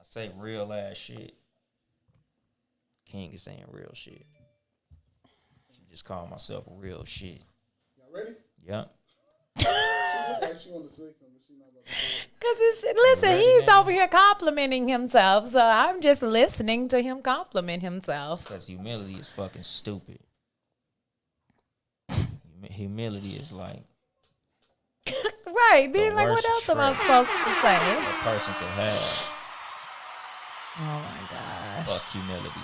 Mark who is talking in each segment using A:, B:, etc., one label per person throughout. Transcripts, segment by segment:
A: I say real ass shit, King is saying real shit. She just called myself real shit.
B: Y'all ready?
A: Yep.
B: She looked like she wanted to say something, but she not about to say it.
C: Cause listen,
A: Ready,
C: he's
A: man?
C: over here complimenting himself, so I'm just listening to him compliment himself.
A: Because humility is fucking stupid. Humility is like
C: Right, being
A: the
C: like, what
A: worst
C: else am I
A: trait
C: supposed to say?
A: a person could have.
C: Oh my god.
A: Fuck humility.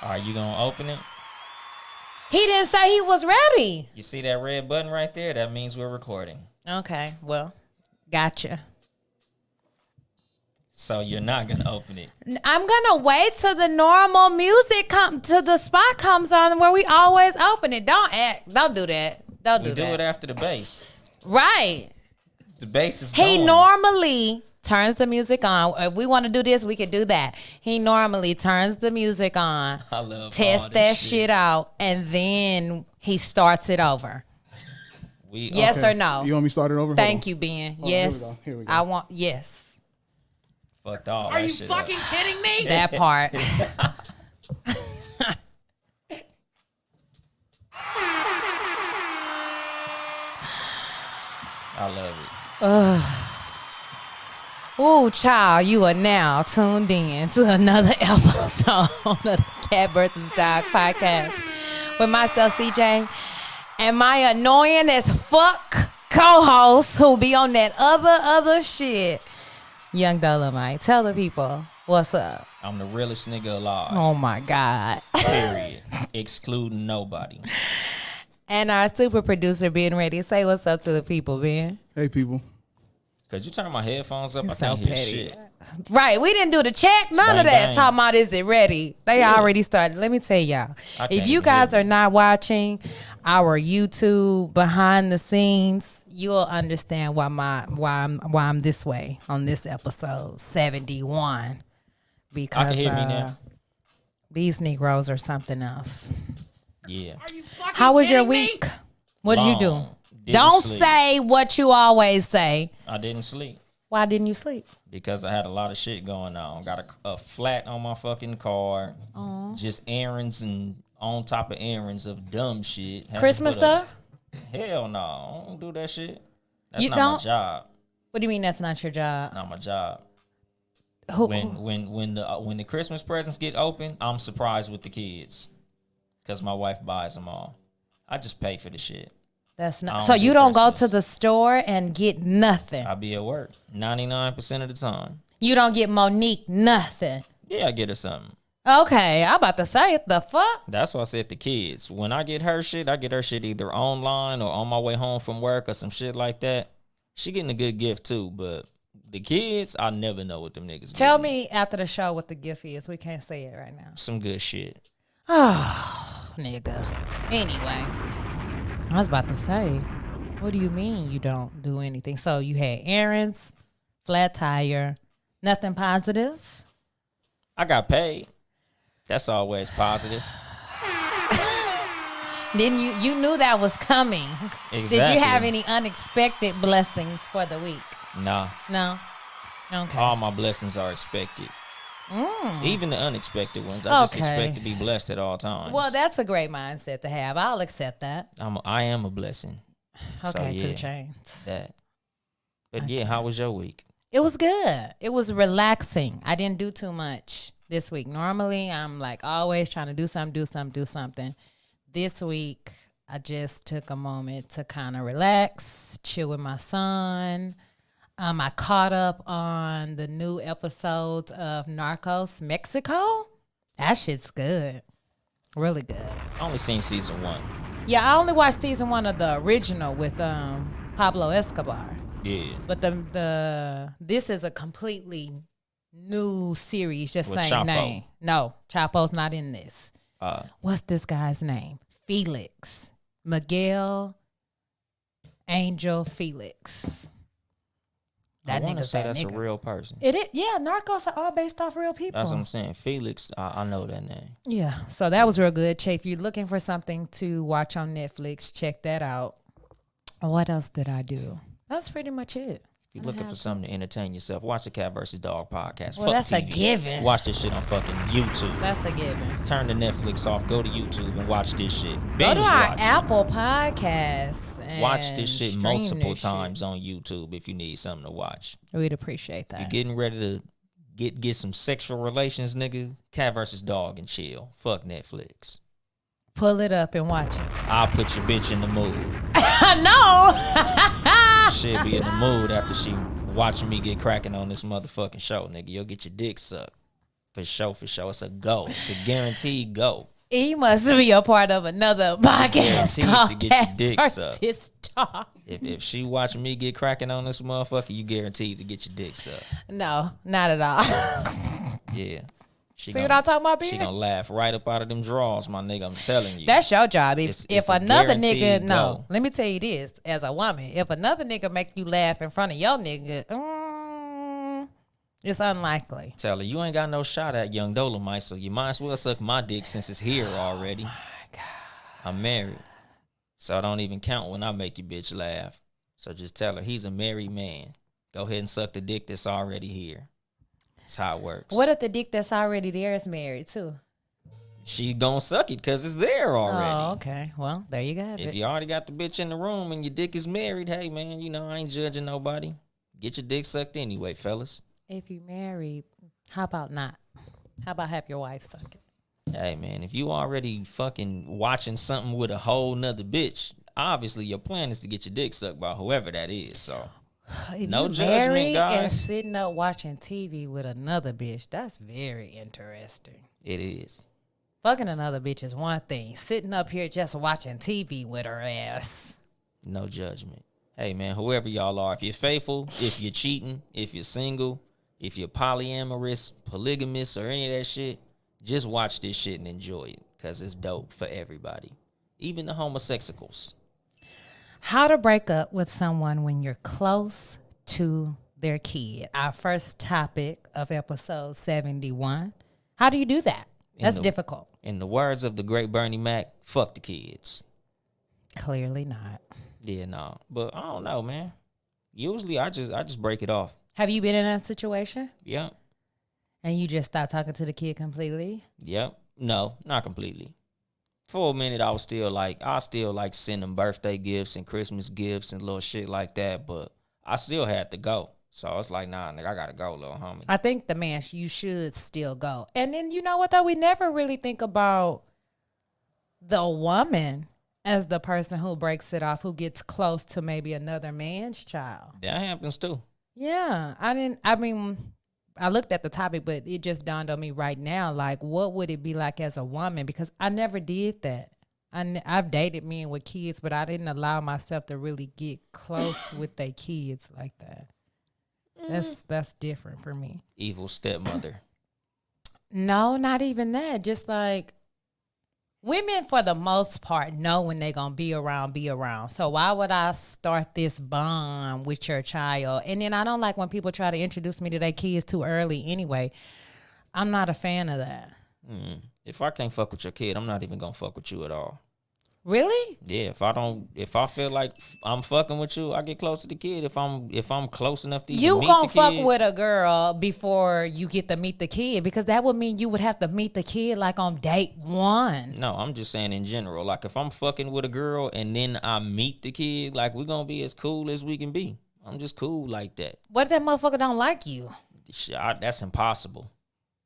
A: Are you gonna open it?
C: He didn't say he was ready.
A: You see that red button right there? That means we're recording.
C: Okay, well, gotcha.
A: So you're not gonna open it.
C: I'm gonna wait till the normal music to the spot comes on where we always open it. Don't do that. Don't
A: We
C: do
A: do
C: that.
A: it after the bass.
C: Right.
A: The bass is
C: He
A: going.
C: normally turns the music on. If we want to do this, we could do that. He normally turns the music on,
A: I love all
C: test
A: this
C: that shit out, and then he starts it over. Yes
B: Okay.
C: or no?
B: You want me to start it over?
C: Thank you, Ben.
B: on,
C: Yes.
B: here we go.
C: I want, yes.
A: Fucked all
D: Are
A: that
D: you
A: shit
D: fucking
A: up.
D: kidding me?
C: That part.
A: I love it.
C: Ooh, child, you are now tuned in to another episode of the Cat vs. Dog podcast with myself, CJ, and my annoying as fuck co-host who be on that other shit, Young Dolomite. Tell the people what's up.
A: I'm the realest nigga alive.
C: Oh my God.
A: Period. Excluding nobody.
C: And our super producer, Ben Ready. Say what's up to the people, Ben.
B: Hey, people.
A: Could you turn my headphones up? I
C: So
A: can't hear
C: petty.
A: shit.
C: Right, we didn't do the check, none of
A: Bang,
C: that.
A: bang.
C: Talking about is it ready? They already started. Let me tell y'all,
A: I
C: if
A: can't
C: you
A: even
C: guys
A: hear
C: are not watching our YouTube behind the scenes, you'll understand why I'm this way on this episode 71. Because
A: I can hear me now.
C: these Negroes are something else.
A: Yeah.
D: Are you fucking
C: How was your
D: kidding me?
C: week? What'd you do?
A: Long. Didn't
C: Don't
A: sleep.
C: say what you always say.
A: I didn't sleep
C: Why didn't you sleep?
A: because I had a lot of shit going on. Got a flat on my fucking car. Just errands and on top of errands of dumb shit. Had to
C: Christmas
A: put a-
C: stuff?
A: Hell no. I don't do that shit. That's
C: You
A: not
C: don't?
A: my job.
C: What do you mean that's not your job?
A: Not my job.
C: Who-
A: When the Christmas presents get open, I'm surprised with the kids because my wife buys them all. I just pay for the shit.
C: That's
A: I
C: not.
A: don't
C: So
A: do
C: you don't go to
A: Christmas.
C: the store and get nothing.
A: I be at work 99% of the time.
C: You don't get Monique nothing.
A: Yeah, I get her something.
C: Okay, I'm about to say it. The fuck?
A: That's why I said the kids. When I get her shit either online or on my way home from work or some shit like that. She getting a good gift too, but the kids, I never know what them niggas
C: Tell
A: give
C: me after the show what the gift is. We can't say it right now.
A: some good shit.
C: Oh, nigga. Anyway, I was about to say, what do you mean you don't do anything? So you had errands, flat tire, nothing positive?
A: I got paid. That's always positive.
C: Then you knew that was coming. Did
A: Exactly.
C: you have any unexpected blessings for the week?
A: Nah,
C: No. Okay.
A: all my blessings are expected. Even the unexpected ones. I just
C: Okay.
A: expect to be blessed at all times.
C: Well, that's a great mindset to have. I'll accept that.
A: I am a blessing.
C: Okay,
A: so,
C: 2
A: yeah,
C: Chainz.
A: that. But yeah, how was your week?
C: It was good. It was relaxing. I didn't do too much this week. Normally, I'm like always trying to do something. This week, I just took a moment to kind of relax, chill with my son. I caught up on the new episodes of Narcos Mexico. That shit's good. Really good.
A: I only seen season 1.
C: Yeah, I only watched season 1 of the original with Pablo Escobar.
A: Yeah.
C: But this is a completely new series, just
A: With
C: same
A: Chapo.
C: name. No, Chapo's not in this.
A: Uh,
C: What's this guy's name? Felix. Miguel Angel Felix.
A: I
C: That
A: want to
C: nigga's
A: say
C: that
A: that's
C: nigga.
A: a real person.
C: It is, yeah, Narcos are all based off real people.
A: That's what I'm saying. Felix, I know that name.
C: Yeah, so that was real good. If you're looking for something to watch on Netflix, check that out. What else did I do? That's pretty much it.
A: If you're looking for something to entertain yourself, watch the Cat vs. Dog podcast.
C: Well,
A: Fuck
C: that's a
A: TV.
C: given.
A: Watch this shit on fucking YouTube.
C: That's a given.
A: Turn the Netflix off. Go to YouTube and watch this shit.
C: Go
A: Binge
C: to our
A: watch it.
C: Apple Podcasts. And
A: Watch this shit
C: stream
A: multiple
C: this shit.
A: times on YouTube if you need something to watch.
C: We'd appreciate
A: You
C: that.
A: getting ready to get some sexual relations, nigga? Cat versus Dog and chill. Fuck Netflix.
C: Pull it up and watch it.
A: I'll put your bitch in the mood.
C: I know.
A: She'll be in the mood after she watching me get cracking on this motherfucking show, nigga. You'll get your dick sucked. For sure, for sure. It's a go. It's a guaranteed go.
C: He must be a part of another podcast
A: Guaranteed
C: called
A: to get
C: Cat
A: your dick sucked.
C: versus Dog.
A: If she watching me get cracking on this motherfucker, you guaranteed to get your dick sucked.
C: No, not at all.
A: Yeah. She
C: See what I'm talking about,
A: She
C: Ben?
A: gonna laugh right up out of them drawers, my nigga. I'm telling you.
C: That's your job.
A: It's
C: If
A: a
C: another nigga,
A: guaranteed
C: no,
A: go.
C: let me tell you this as a woman. If another nigga make you laugh in front of your nigga, it's unlikely.
A: Tell her, you ain't got no shot at Young Dolomite, so you might as well suck my dick since it's here
C: Oh
A: already. I'm married. So I don't even count when I make you bitch laugh. So just tell her he's a married man. Go ahead and suck the dick that's already here. That's how it works.
C: What if the dick that's already there is married too?
A: She gonna suck it because it's there already.
C: Oh, okay. Well, there you go.
A: If you already got the bitch in the room and your dick is married, hey man, you know, I ain't judging nobody. Get your dick sucked anyway, fellas.
C: If you married, how about not? How about have your wife suck it?
A: Hey man, if you already fucking watching something with a whole nother bitch, obviously your plan is to get your dick sucked by whoever that is. So
C: If
A: no
C: you
A: judgment,
C: married and
A: guys.
C: sitting up watching TV with another bitch, that's very interesting.
A: It is.
C: Fucking another bitch is one thing. Sitting up here just watching TV with her ass.
A: No judgment. Hey man, whoever y'all are, if you're faithful, if you're cheating, if you're single, if you're polyamorous, polygamous, or any of that shit, just watch this shit and enjoy it. Cause it's dope for everybody. Even the homosexuals.
C: How to break up with someone when you're close to their kid. Our first topic of episode 71. How do you do that? That's difficult.
A: In the words of the great Bernie Mac, fuck the kids.
C: Clearly not.
A: Yeah, no. But I don't know, man. Usually I just break it off.
C: Have you been in that situation
A: Yep.
C: and you just stopped talking to the kid completely?
A: Yep. No, not completely. For a minute I still like send them birthday gifts and Christmas gifts and little shit like that, but I still had to go. So it's like, nah, nigga, I gotta go, little homie.
C: I think the man, you should still go. And then you know what though? We never really think about the woman as the person who breaks it off, who gets close to maybe another man's child.
A: That happens too.
C: Yeah, I looked at the topic, but it just dawned on me right now, like, what would it be like as a woman? Because I never did that. I've dated men with kids, but I didn't allow myself to really get close with their kids like that. That's different for me.
A: Evil stepmother.
C: No, not even that. Just like women, for the most part, know when they're going to be around. So why would I start this bond with your child? And then I don't like when people try to introduce me to their kids too early anyway. I'm not a fan of that.
A: If I can't fuck with your kid, I'm not even gonna fuck with you at all.
C: Really?
A: Yeah, if I feel like I'm fucking with you, I get close to the kid. If I'm close enough to even
C: You
A: meet
C: gonna
A: the
C: fuck
A: kid,
C: with a girl before you get to meet the kid, because that would mean you would have to meet the kid like on date one.
A: No, I'm just saying in general. Like if I'm fucking with a girl and then I meet the kid, like we're gonna be as cool as we can be. I'm just cool like that.
C: What if that motherfucker don't like you?
A: Shit, that's impossible.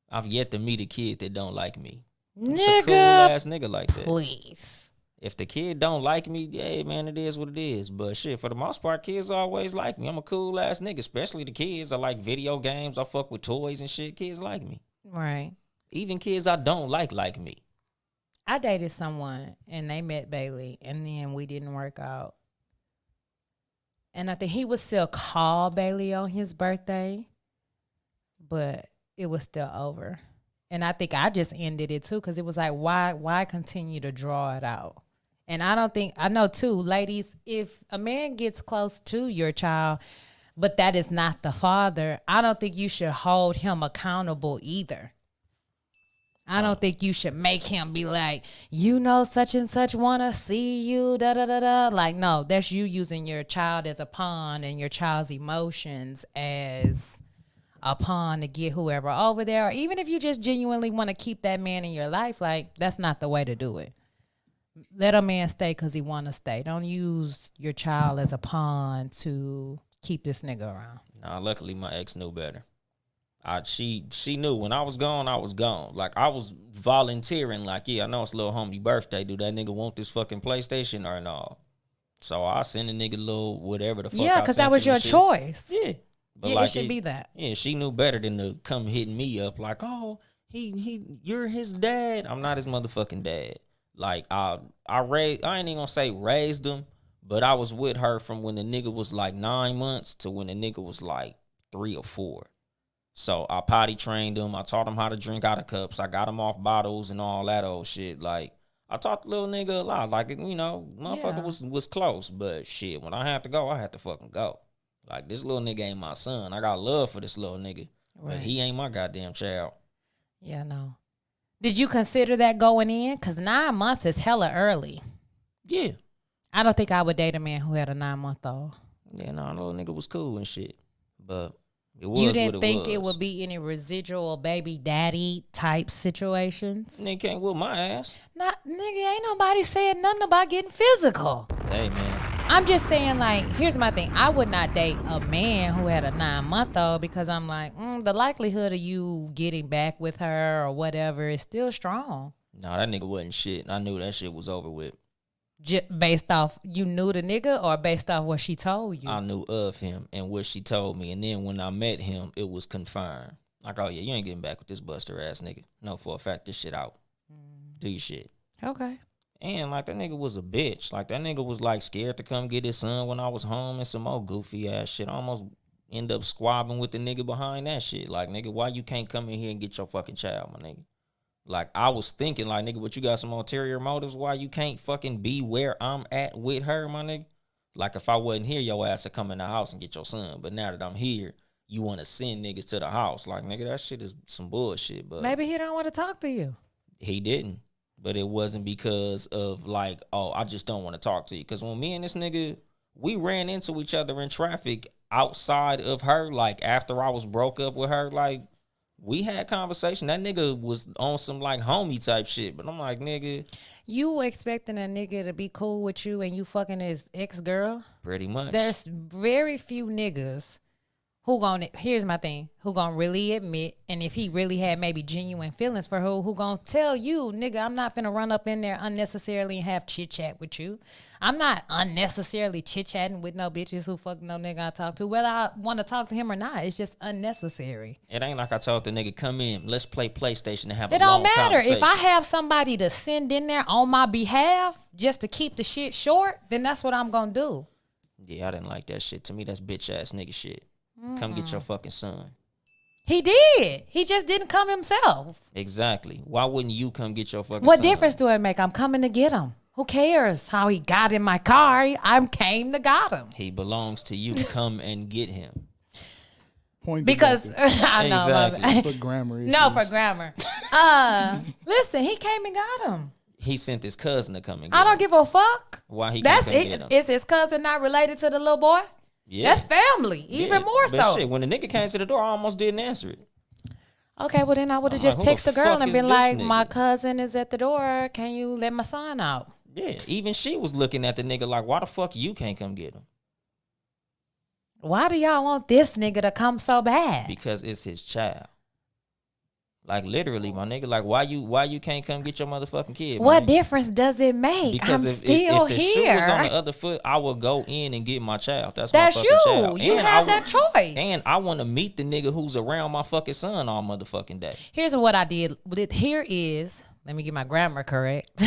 A: I've yet to meet a kid that don't like me. It's a
C: Nigga,
A: cool ass nigga like that.
C: please.
A: If the kid don't like me, yeah, man, it is what it is. But shit, for the most part, kids always like me. I'm a cool ass nigga, especially the kids. I like video games. I fuck with toys and shit. Kids like me.
C: Right.
A: Even kids I don't like me.
C: I dated someone and they met Bailey, and then we didn't work out. And I think he would still call Bailey on his birthday, but it was still over. And I think I just ended it too, because it was like, why continue to draw it out? And I know too, ladies, if a man gets close to your child, but that is not the father, I don't think you should hold him accountable either. I don't think you should make him be like, you know, such and such want to see you, da da da da. Like, no, that's you using your child as a pawn and your child's emotions as a pawn to get whoever over there. Or even if you just genuinely want to keep that man in your life, like, that's not the way to do it. Let a man stay because he want to stay. Don't use your child as a pawn to keep this nigga around.
A: Nah, luckily my ex knew better. She knew when I was gone, I was gone. Like, I was volunteering, like, yeah, I know it's a little homie birthday. Do that nigga want this fucking PlayStation or no? So I sent a nigga a little whatever the fuck.
C: Yeah, because that was your choice.
A: Yeah. But
C: Yeah,
A: like,
C: it should be that.
A: Yeah, she knew better than to come hitting me up like, oh, you're his dad. I'm not his motherfucking dad. Like, I ain't even gonna say raised him, but I was with her from when the nigga was like 9 months to when the nigga was like 3 or 4. So I potty trained him. I taught him how to drink out of cups. I got him off bottles and all that old shit. Like, I taught the little nigga a lot. Like, you know, motherfucker was close. But shit, when I had to go, I had to fucking go. Like, this little nigga ain't my son. I got love for this little nigga.
C: Right.
A: But he ain't my goddamn child.
C: Yeah, no. Did you consider that going in? Because 9 months is hella early.
A: Yeah.
C: I don't think I would date a man who had a 9-month-old.
A: Yeah, no, the little nigga was cool and shit. But it was
C: You didn't
A: what
C: think it
A: was.
C: would be any residual baby daddy type situations?
A: Nigga can't whoop my ass.
C: Not, nigga, ain't nobody said nothing about getting physical.
A: Hey, man.
C: I'm just saying, like, here's my thing. I would not date a man who had a 9-month-old because I'm like, the likelihood of you getting back with her or whatever is still strong.
A: Nah, that nigga wasn't shit. I knew that shit was over with.
C: Based off you knew the nigga or based off what she told you?
A: I knew of him and what she told me. And then when I met him, it was confirmed. Like, oh, yeah, you ain't getting back with this buster ass nigga. No, for a fact, this shit out. Do your shit.
C: Okay.
A: And, like, that nigga was a bitch. Like, that nigga was, like, scared to come get his son when I was home and some more goofy ass shit. I almost end up squabbling with the nigga behind that shit. Like, nigga, why you can't come in here and get your fucking child, my nigga? Like, I was thinking, like, nigga, but you got some ulterior motives why you can't fucking be where I'm at with her, my nigga? Like, if I wasn't here, your ass would come in the house and get your son. But now that I'm here, you want to send niggas to the house. Like, nigga, that shit is some bullshit. But
C: Maybe he don't want to talk to you.
A: he didn't. But it wasn't because of, like, oh, I just don't want to talk to you. Because when me and this nigga, we ran into each other in traffic outside of her, like, after I was broke up with her, like, we had conversation. That nigga was on some, like, homie type shit. But I'm like, nigga.
C: You expecting a nigga to be cool with you and you fucking his ex-girl?
A: Pretty much.
C: There's very few niggas who here's my thing, who gonna really admit, and if he really had maybe genuine feelings for her, who gonna tell you, nigga, I'm not finna run up in there unnecessarily and have chit-chat with you. I'm not unnecessarily chit-chatting with no bitches who fuck no nigga I talk to, whether I want to talk to him or not. It's just unnecessary.
A: It ain't like I told the nigga, come in, let's play PlayStation and have a
C: It don't
A: long
C: matter.
A: conversation.
C: If I have somebody to send in there on my behalf just to keep the shit short, then that's what I'm gonna do.
A: Yeah, I didn't like that shit. To me, that's bitch ass nigga shit. Come get your fucking son.
C: He did. He just didn't come himself.
A: Exactly. Why wouldn't you come get your fucking
C: What
A: son?
C: difference do it make? I'm coming to get him. Who cares how he got in my car? I came to got him.
A: He belongs to you. Come and get him.
B: Point
C: Because
B: deducted.
C: I know.
A: Exactly.
B: For grammar issues.
C: No, for grammar. Listen, he came and got him.
A: He sent his cousin to come and get
C: I
A: him.
C: don't give a fuck.
A: Why he
C: That's
A: can't come get
C: it.
A: him?
C: Is his cousin not related to the little boy?
A: Yeah.
C: That's family, even
A: Yeah,
C: more
A: but
C: so.
A: shit, when the nigga came to the door, I almost didn't answer it.
C: Okay, well then I would have
A: I'm
C: just
A: like, who the
C: texted the girl
A: fuck
C: and
A: is
C: been
A: this
C: like,
A: nigga?
C: "My cousin is at the door. Can you let my son out?"
A: Yeah, even she was looking at the nigga like, why the fuck you can't come get him?
C: Why do y'all want this nigga to come so bad?
A: Because it's his child. Like, literally, my nigga. Like, why you can't come get your motherfucking kid?
C: What
A: man?
C: difference does it make?
A: Because
C: I'm
A: if
C: still
A: the
C: here.
A: shoe was on the other foot, I would go in and get my child. That's
C: That's
A: my
C: you.
A: fucking child.
C: You
A: And
C: have
A: I
C: that choice.
A: And I want to meet the nigga who's around my fucking son all motherfucking day.
C: Here's what I did. Here is, let me get my grammar correct.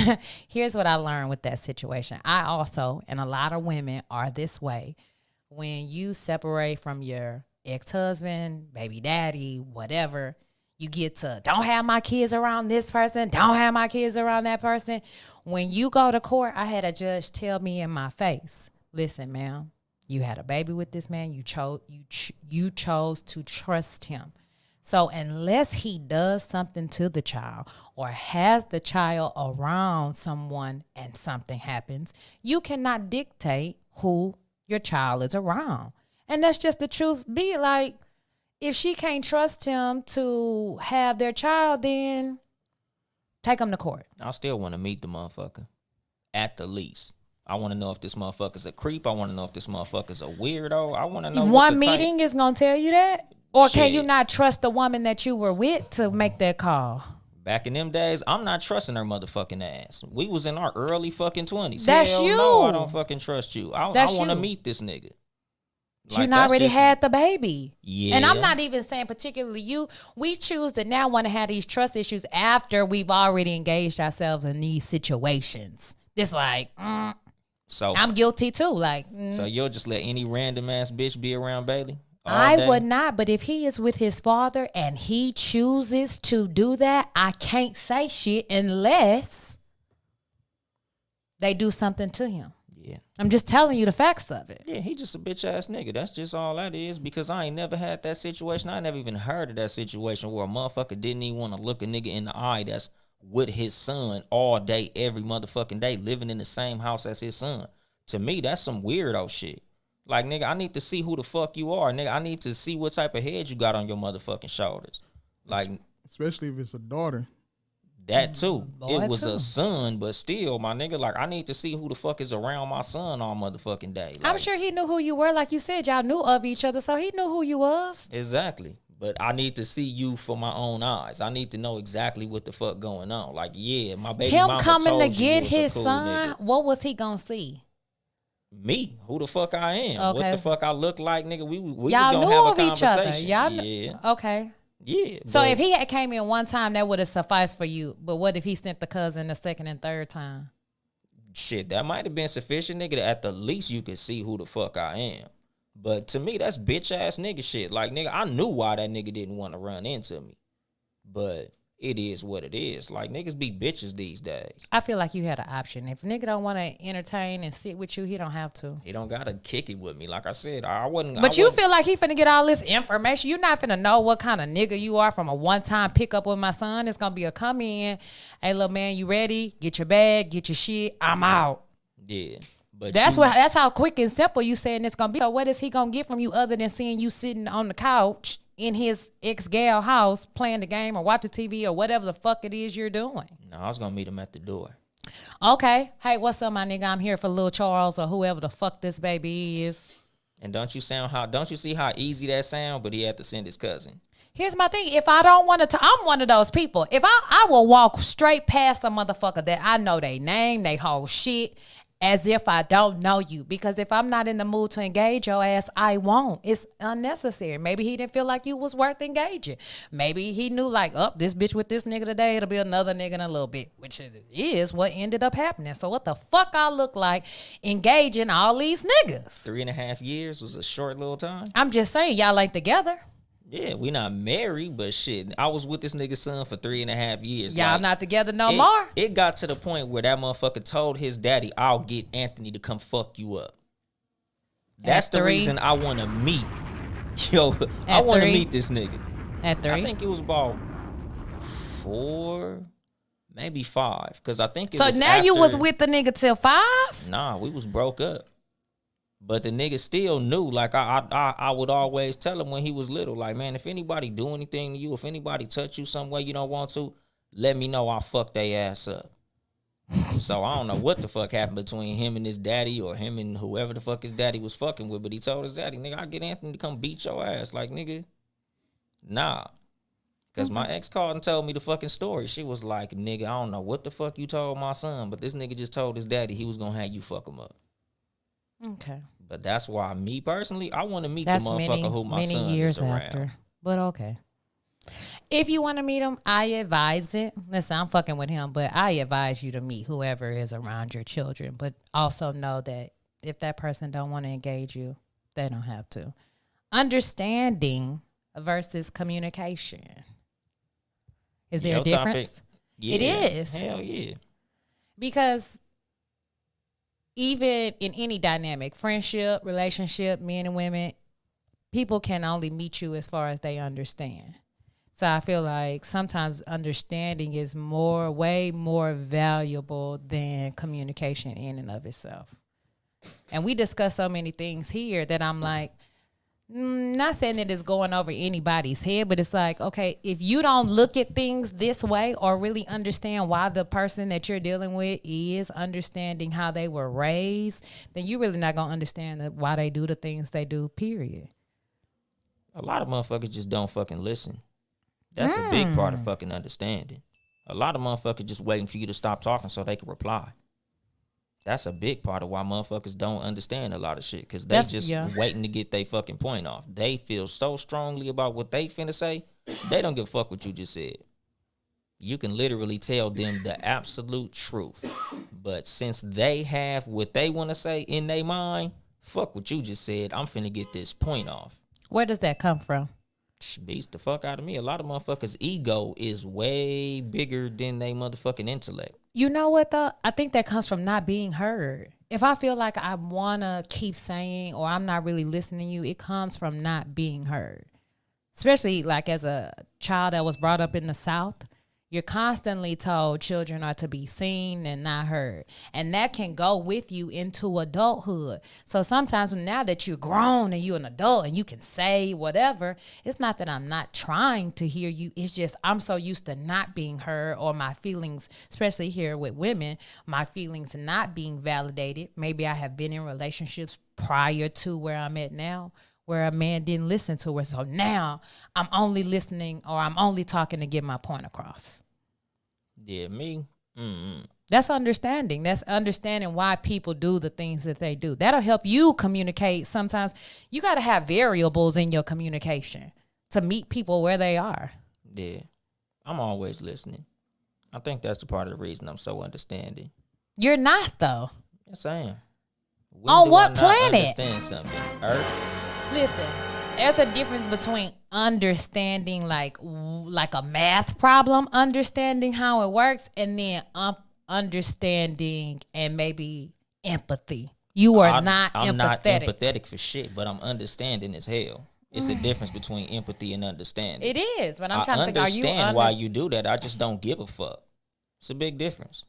C: Here's what I learned with that situation. I also, and a lot of women are this way, when you separate from your ex-husband, baby daddy, whatever, you get to, don't have my kids around this person, don't have my kids around that person. When you go to court, I had a judge tell me in my face, listen, ma'am, you had a baby with this man. You chose to trust him. So unless he does something to the child or has the child around someone and something happens, you cannot dictate who your child is around. And that's just the truth. Be like, if she can't trust him to have their child, then take him to court.
A: I still want to meet the motherfucker at the least. I want to know if this motherfucker's a creep. I want to know if this motherfucker's a weirdo. I want to know
C: One meeting is going to tell you that? Or can
A: Shit.
C: you not trust the woman that you were with to make that call?
A: Back in them days, I'm not trusting her motherfucking ass. We was in our early fucking 20s.
C: That's
A: Hell
C: you.
A: No, I don't fucking trust you. I want to
C: you.
A: meet this nigga.
C: You
A: Like, that's
C: already
A: just-
C: had the baby.
A: Yeah.
C: And I'm not even saying particularly you. We choose to now want to have these trust issues after we've already engaged ourselves in these situations. It's like,
A: So
C: I'm guilty too. Like,
A: So you'll just let any random ass bitch be around Bailey? all
C: I
A: day?
C: would not. But if he is with his father and he chooses to do that, I can't say shit unless they do something to him.
A: Yeah.
C: I'm just telling you the facts of it.
A: Yeah, he just a bitch ass nigga. That's just all that is. Because I ain't never had that situation. I never even heard of that situation where a motherfucker didn't even want to look a nigga in the eye that's with his son all day, every motherfucking day, living in the same house as his son. To me, that's some weirdo shit. Like, nigga, I need to see who the fuck you are. Nigga, I need to see what type of head you got on your motherfucking shoulders. Like,
B: Especially if it's a daughter.
A: that too.
C: Boy,
A: It was
C: too.
A: a son, but still, my nigga, like, I need to see who the fuck is around my son all motherfucking day.
C: I'm
A: Like,
C: sure he knew who you were. Like you said, y'all knew of each other, so he knew who you was.
A: Exactly. But I need to see you for my own eyes. I need to know exactly what the fuck going on. Like, yeah, my baby
C: Him
A: mama
C: coming
A: told
C: to
A: you
C: get
A: was a
C: his
A: cool
C: son,
A: nigga.
C: what was he gonna see?
A: Me, who the fuck I am, what
C: Okay.
A: the fuck I look like, nigga. We was
C: Y'all
A: gonna
C: knew
A: have a
C: of each other.
A: conversation.
C: Y'all
A: yeah,
C: okay.
A: yeah.
C: So
A: but
C: if he had came in one time, that would have sufficed for you. But what if he sent the cousin the second and third time?
A: shit, that might have been sufficient, nigga. At the least, you could see who the fuck I am. But to me, that's bitch ass nigga shit. Like, nigga, I knew why that nigga didn't want to run into me, but it is what it is. Like, niggas be bitches these days.
C: I feel like you had an option. If a nigga don't want to entertain and sit with you, he don't have to.
A: He don't gotta kick it with me. Like I said, I wasn't.
C: But
A: I
C: you
A: wasn't-
C: feel like he finna get all this information. You're not finna know what kind of nigga you are from a one-time pickup with my son. It's gonna be a come in. Hey, little man, you ready? Get your bag, get your shit. I'm out.
A: Yeah, but
C: That's
A: you,
C: what. That's how quick and simple you saying it's gonna be. So what is he gonna get from you other than seeing you sitting on the couch in his ex-gal house playing the game or watching TV or whatever the fuck it is you're doing?
A: No, I was gonna meet him at the door.
C: Okay. Hey, what's up, my nigga? I'm here for Lil Charles or whoever the fuck this baby is.
A: And don't you see how easy that sound? But he had to send his cousin.
C: Here's my thing. If I don't want to, I'm one of those people. If I will walk straight past a motherfucker that I know they name, they whole shit, as if I don't know you. Because if I'm not in the mood to engage your ass, I won't. It's unnecessary. Maybe he didn't feel like you was worth engaging. Maybe he knew like, oh, this bitch with this nigga today, it'll be another nigga in a little bit, which is what ended up happening. So what the fuck I look like engaging all these niggas?
A: 3.5 years was a short little time.
C: I'm just saying, y'all ain't together.
A: Yeah, we not married, but shit, I was with this nigga's son for 3.5 years.
C: Y'all
A: Like,
C: not together no
A: it,
C: more?
A: It got to the point where that motherfucker told his daddy, "I'll get Anthony to come fuck you up." That's
C: At
A: the
C: 3?
A: reason I want to meet. Yo, I
C: At
A: want to
C: 3?
A: meet this nigga.
C: At 3?
A: I think it was about 4, maybe 5, because I think it
C: So
A: was
C: now you was
A: after-
C: with the nigga till 5?
A: Nah, we was broke up. But the nigga still knew. Like I would always tell him when he was little, like, man, if anybody do anything to you, if anybody touch you some way you don't want to, let me know. I'll fuck they ass up. So I don't know what the fuck happened between him and his daddy or him and whoever the fuck his daddy was fucking with, but he told his daddy, nigga, I get Anthony to come beat your ass. Like, nigga, nah. Because my ex called and told me the fucking story. She was like, nigga, I don't know what the fuck you told my son, but this nigga just told his daddy he was going to have you fuck him up.
C: Okay.
A: But that's why me personally, I want to meet
C: That's
A: the motherfucker who my
C: many
A: son
C: years
A: is around.
C: after. But okay. If you want to meet him, I advise it. Listen, I'm fucking with him, but I advise you to meet whoever is around your children. But also know that if that person don't want to engage you, they don't have to. Understanding versus communication. Is there
A: Your
C: a difference?
A: topic, yeah,
C: It is.
A: Hell yeah.
C: Because even in any dynamic, friendship, relationship, men and women, people can only meet you as far as they understand. So I feel like sometimes understanding is way more valuable than communication in and of itself. And we discuss so many things here that I'm like, not saying that it's going over anybody's head, but it's like, okay, if you don't look at things this way or really understand why the person that you're dealing with is understanding how they were raised, then you're really not going to understand why they do the things they do, period.
A: A lot of motherfuckers just don't fucking listen. That's a big part of fucking understanding. A lot of motherfuckers just waiting for you to stop talking so they can reply. That's a big part of why motherfuckers don't understand a lot of shit, because they just waiting to get their fucking point off. They feel so strongly about what they finna say, they don't give a fuck what you just said. You can literally tell them the absolute truth. But since they have what they want to say in their mind, fuck what you just said, I'm finna get this point off.
C: Where does that come from?
A: Beats the fuck out of me. A lot of motherfuckers' ego is way bigger than they motherfucking intellect.
C: You know what though? I think that comes from not being heard. If I feel like I want to keep saying or I'm not really listening to you, it comes from not being heard. Especially like as a child that was brought up in the South, you're constantly told children are to be seen and not heard. And that can go with you into adulthood. So sometimes now that you're grown and you're an adult and you can say whatever, it's not that I'm not trying to hear you. It's just I'm so used to not being heard, or my feelings, especially here with women, my feelings not being validated. Maybe I have been in relationships prior to where I'm at now, where a man didn't listen to her. So now I'm only listening, or I'm only talking to get my point across.
A: Yeah, me.
C: That's understanding. That's understanding why people do the things that they do. That'll help you communicate. Sometimes you got to have variables in your communication to meet people where they are.
A: Yeah, I'm always listening. I think that's the part of the reason I'm so understanding.
C: You're not, though.
A: Yes, I am. When
C: on
A: do
C: what
A: I not
C: planet?
A: Understand something. Earth.
C: Listen, there's a difference between understanding like a math problem, understanding how it works, and then understanding and maybe empathy. You are not empathetic.
A: I'm not empathetic for shit, but I'm understanding as hell. It's a difference between empathy and understanding.
C: It is, but I'm trying to think, are you
A: understand why you do that. I just don't give a fuck. It's a big difference.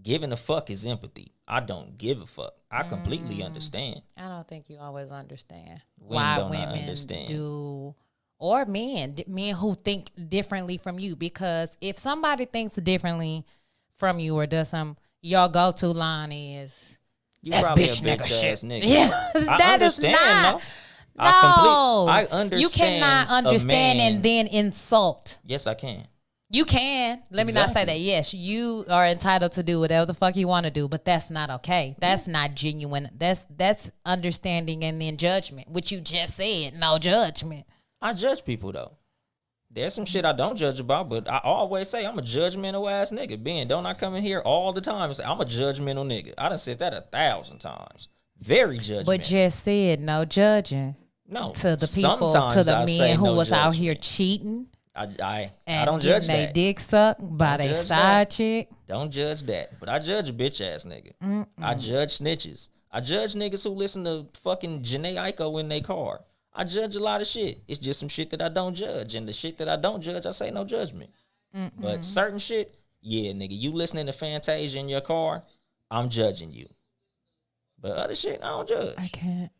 A: Giving a fuck is empathy. I don't give a fuck. I completely understand.
C: I don't think you always understand
A: When
C: why
A: don't I
C: women
A: understand?
C: do, or men who think differently from you. Because if somebody thinks differently from you or does something, your go-to line is,
A: You
C: that's
A: probably
C: bitch
A: a bitch
C: nigga
A: ass
C: shit.
A: nigga.
C: Yeah,
A: I
C: that is
A: understand,
C: not.
A: though.
C: No,
A: I understand.
C: You cannot understand
A: a man.
C: and then insult.
A: Yes, I can.
C: You can. Let me not say that. Yes, you are entitled to do whatever the fuck you want to do, but that's not okay. That's not genuine. That's understanding and then judgment, which you just said. No judgment.
A: I judge people though. There's some shit I don't judge about, but I always say I'm a judgmental ass nigga. Ben, don't I come in here all the time and say I'm a judgmental nigga? I done said that 1,000 times. Very judgmental.
C: But just said no judging.
A: No.
C: To the people,
A: Sometimes
C: to the
A: I say
C: men who
A: no
C: was out here
A: judgment.
C: cheating.
A: I
C: And
A: don't
C: getting
A: judge
C: their
A: that.
C: dick sucked by
A: Don't
C: their
A: judge
C: side
A: that.
C: chick.
A: Don't judge that. But I judge a bitch ass nigga. I judge snitches. I judge niggas who listen to fucking Janae Aiko in their car. I judge a lot of shit. It's just some shit that I don't judge. And the shit that I don't judge, I say no judgment. But certain shit, yeah, nigga, you listening to Fantasia in your car, I'm judging you. But other shit, I don't judge.
C: I can't.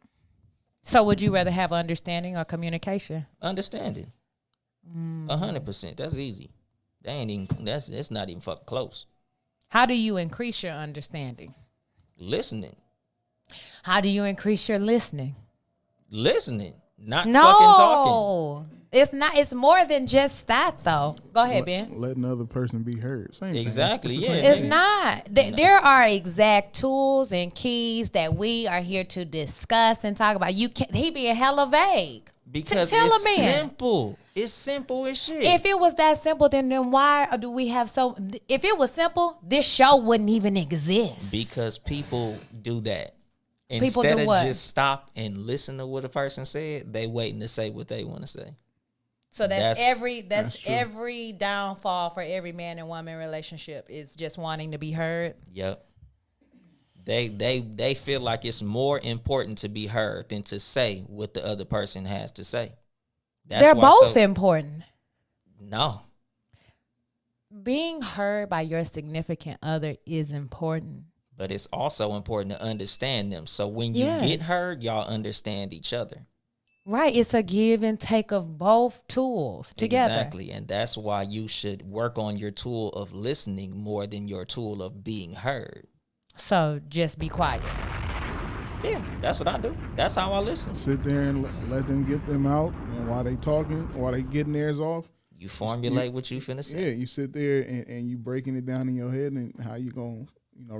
C: So would you rather have understanding or communication?
A: Understanding. 100%. That's easy. That ain't even, it's not even fucking close.
C: How do you increase your understanding?
A: Listening.
C: How do you increase your listening?
A: Listening. Not fucking talking.
C: No, it's not. It's more than just that, though. Go ahead, Ben.
B: Letting the other person be heard. Same thing.
A: Exactly,
B: It's the
A: yeah.
B: same
C: It's
B: thing.
C: not. There are exact tools and keys that we are here to discuss and talk about. He being hella vague.
A: Because
C: Tell
A: it's
C: a man.
A: simple. It's simple as shit.
C: If it was that simple, then why do we have so? If it was simple, this show wouldn't even exist.
A: Because people do that.
C: People
A: Instead
C: do
A: of
C: what?
A: just stop and listen to what a person said, they waiting to say what they want to say.
C: So that's
B: That's true.
C: every downfall for every man and woman relationship is just wanting to be heard.
A: Yep. They feel like it's more important to be heard than to say what the other person has to say.
C: They're
A: why
C: both important.
A: No.
C: Being heard by your significant other is important.
A: But it's also important to understand them. So when you get
C: Yes.
A: heard, y'all understand each other.
C: Right. It's a give and take of both tools together.
A: Exactly. And that's why you should work on your tool of listening more than your tool of being heard.
C: So just be quiet.
A: Yeah, that's what I do. That's how I listen.
B: Sit there and let them get them out, and while they talking, while they getting theirs off,
A: You formulate what you finna say.
B: yeah, you sit there and you breaking it down in your head and how you gonna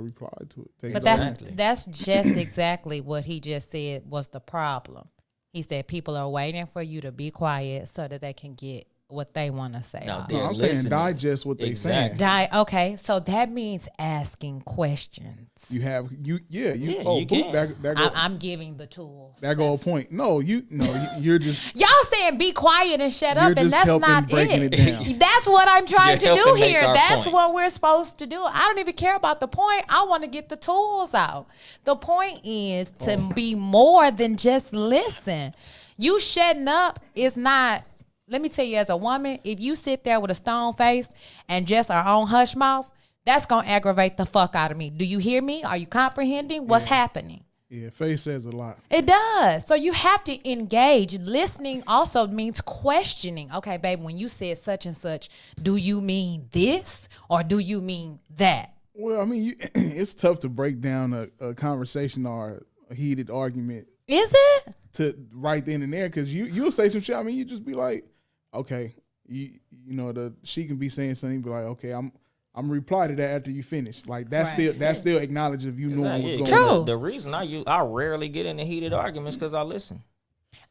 B: reply to it. Take
C: But
B: it
C: that's
B: on.
A: Exactly.
C: that's just exactly what he just said was the problem. He said people are waiting for you to be quiet so that they can get what they want to say.
A: No,
C: out.
A: they're
B: No, I'm saying
A: listening.
B: digest what they
A: Exactly.
B: saying.
C: Okay, so that means asking questions.
B: You have
A: Yeah, you
B: boop,
A: can.
B: that go
C: I'm giving the tools.
B: that go a point. No, you're just
C: Y'all saying be quiet and shut
B: You're
C: up, and
B: just
C: that's
B: helping
C: not
B: breaking
C: it.
B: it down.
C: That's what I'm trying
A: You're
C: to do
A: helping make
C: here.
A: our
C: That's
A: point.
C: what we're supposed to do. I don't even care about the point. I want to get the tools out. The point is to be more than just listen. You shutting up is not. Let me tell you, as a woman, if you sit there with a stone face and just our own hush mouth, that's gonna aggravate the fuck out of me. Do you hear me? Are you comprehending what's happening?
B: yeah. Face says a lot.
C: It does. So you have to engage. Listening also means questioning. Okay, baby, when you said such and such, do you mean this or do you mean that?
B: Well, I mean, it's tough to break down a conversation or a heated argument
C: Is it?
B: to right then and there because you'll say some shit. I mean, you just be like, okay, she can be saying something, be like, okay, I'm reply to that after you finish. Like that's
C: Right.
B: still acknowledge of you knowing what's
A: Yeah,
B: going on.
C: True.
A: The reason I rarely get into heated arguments because I listen.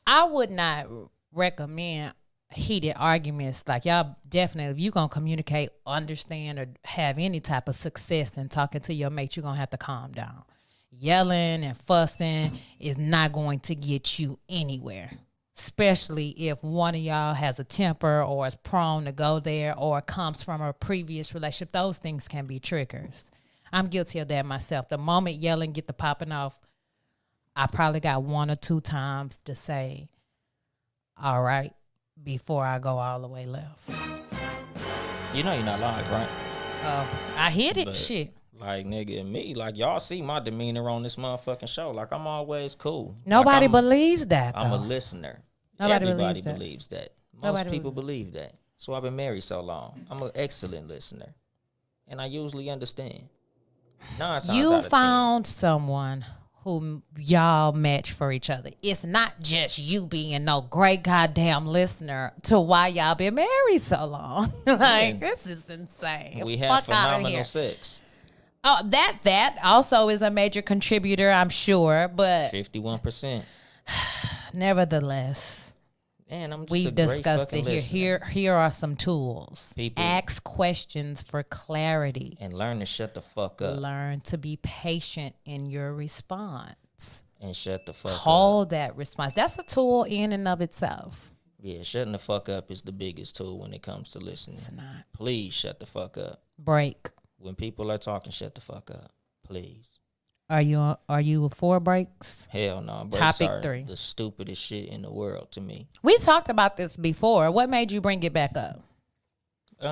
C: I would not recommend heated arguments. Like y'all definitely, if you're gonna communicate, understand, or have any type of success in talking to your mate, you're gonna have to calm down. Yelling and fussing is not going to get you anywhere. Especially if one of y'all has a temper or is prone to go there or comes from a previous relationship. Those things can be triggers. I'm guilty of that myself. The moment yelling get the popping off, I probably got one or two times to say, all right, before I go all the way left.
A: You know you're not live, right?
C: I hit it.
A: But-
C: Shit.
A: Like, nigga, and me, like, y'all see my demeanor on this motherfucking show. Like, I'm always cool.
C: Nobody
A: like,
C: believes that, though.
A: I'm a listener.
C: Nobody
A: Everybody
C: believes that.
A: believes that. Most
C: Nobody
A: people believe that. So I've been married so long. I'm an excellent listener. And I usually understand. 9 times
C: You
A: out of 10.
C: found someone who y'all match for each other. It's not just you being no great goddamn listener to why y'all been married so long. Like, this is insane.
A: We have
C: Fuck outta
A: phenomenal
C: here.
A: sex.
C: Oh, that also is a major contributor, I'm sure. But
A: 51%.
C: nevertheless,
A: And I'm just
C: we've
A: a great
C: discussed
A: fucking
C: it here.
A: listener.
C: Here are some tools.
A: People-
C: Ask questions for clarity.
A: And learn to shut the fuck up.
C: Learn to be patient in your response.
A: And shut the fuck up.
C: Hold that response. That's a tool in and of itself.
A: Yeah, shutting the fuck up is the biggest tool when it comes to listening.
C: It's not.
A: Please shut the fuck up.
C: Break.
A: When people are talking, shut the fuck up. Please.
C: Are you for breaks?
A: Hell no. Breaks
C: Topic
A: are
C: 3.
A: the stupidest shit in the world to me.
C: We talked about this before. What made you bring it back up?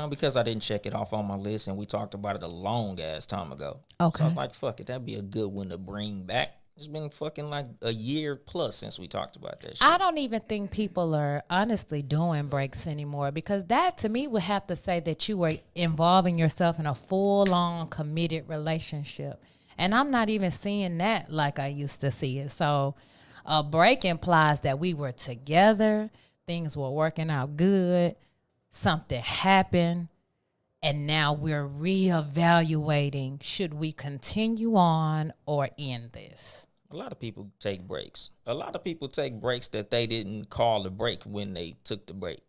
A: Because I didn't check it off on my list and we talked about it a long ass time ago.
C: Okay.
A: So I was like, fuck it, that'd be a good one to bring back. It's been fucking like a year plus since we talked about that shit.
C: I don't even think people are honestly doing breaks anymore because that to me would have to say that you were involving yourself in a full-on committed relationship. And I'm not even seeing that like I used to see it. So a break implies that we were together, things were working out good, something happened, and now we're reevaluating, should we continue on or end this?
A: A lot of people take breaks. A lot of people take breaks that they didn't call a break when they took the break.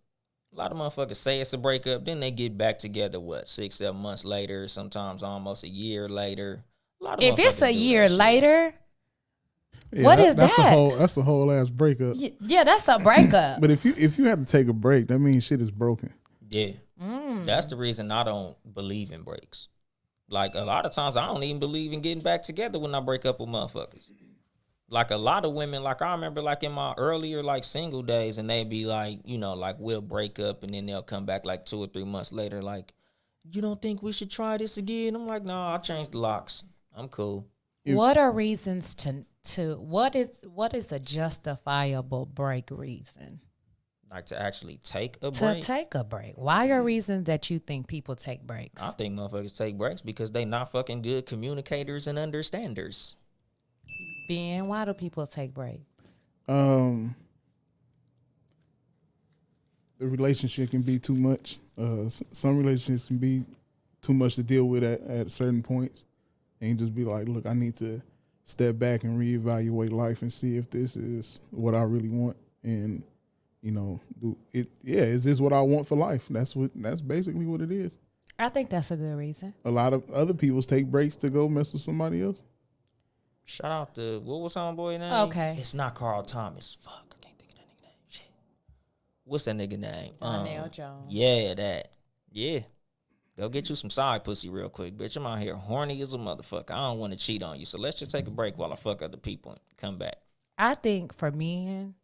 A: A lot of motherfuckers say it's a breakup, then they get back together, 6-7 months later, sometimes almost a year later. A lot of
C: If it's
A: motherfuckers
C: a
A: do
C: year
A: that shit.
C: later,
B: Yeah,
C: What is
B: that's
C: that?
B: That's a whole ass breakup.
C: yeah, that's a breakup.
B: But if you have to take a break, that means shit is broken.
A: Yeah. That's the reason I don't believe in breaks. Like, a lot of times I don't even believe in getting back together when I break up with motherfuckers. like a lot of women, like I remember like in my earlier like single days, and they'd be like, you know, like we'll break up and then they'll come back like 2 or 3 months later, like, you don't think we should try this again? I'm like, no, I'll change the locks. I'm cool.
C: What are reasons to what is a justifiable break reason?
A: Like to actually take a
C: To
A: break.
C: take a break. Why are reasons that you think people take breaks?
A: I think motherfuckers take breaks because they not fucking good communicators and understanders.
C: Ben, why do people take breaks?
B: The relationship can be too much. Some relationships can be too much to deal with at certain points, and you just be like, look, I need to step back and reevaluate life and see if this is what I really want, and you know, is this what I want for life? That's basically what it is.
C: I think that's a good reason.
B: A lot of other people take breaks to go mess with somebody else.
A: Shout out to, what was homeboy name?
C: Okay.
A: It's not Carl Thomas. Fuck, I can't think of that nigga name. Shit. What's that nigga name?
C: Donnell Jones.
A: Yeah, that. Yeah. Go get you some side pussy real quick, bitch. I'm out here horny as a motherfucker. I don't want to cheat on you. So let's just take a break while I fuck other people and come back.
C: I think for men,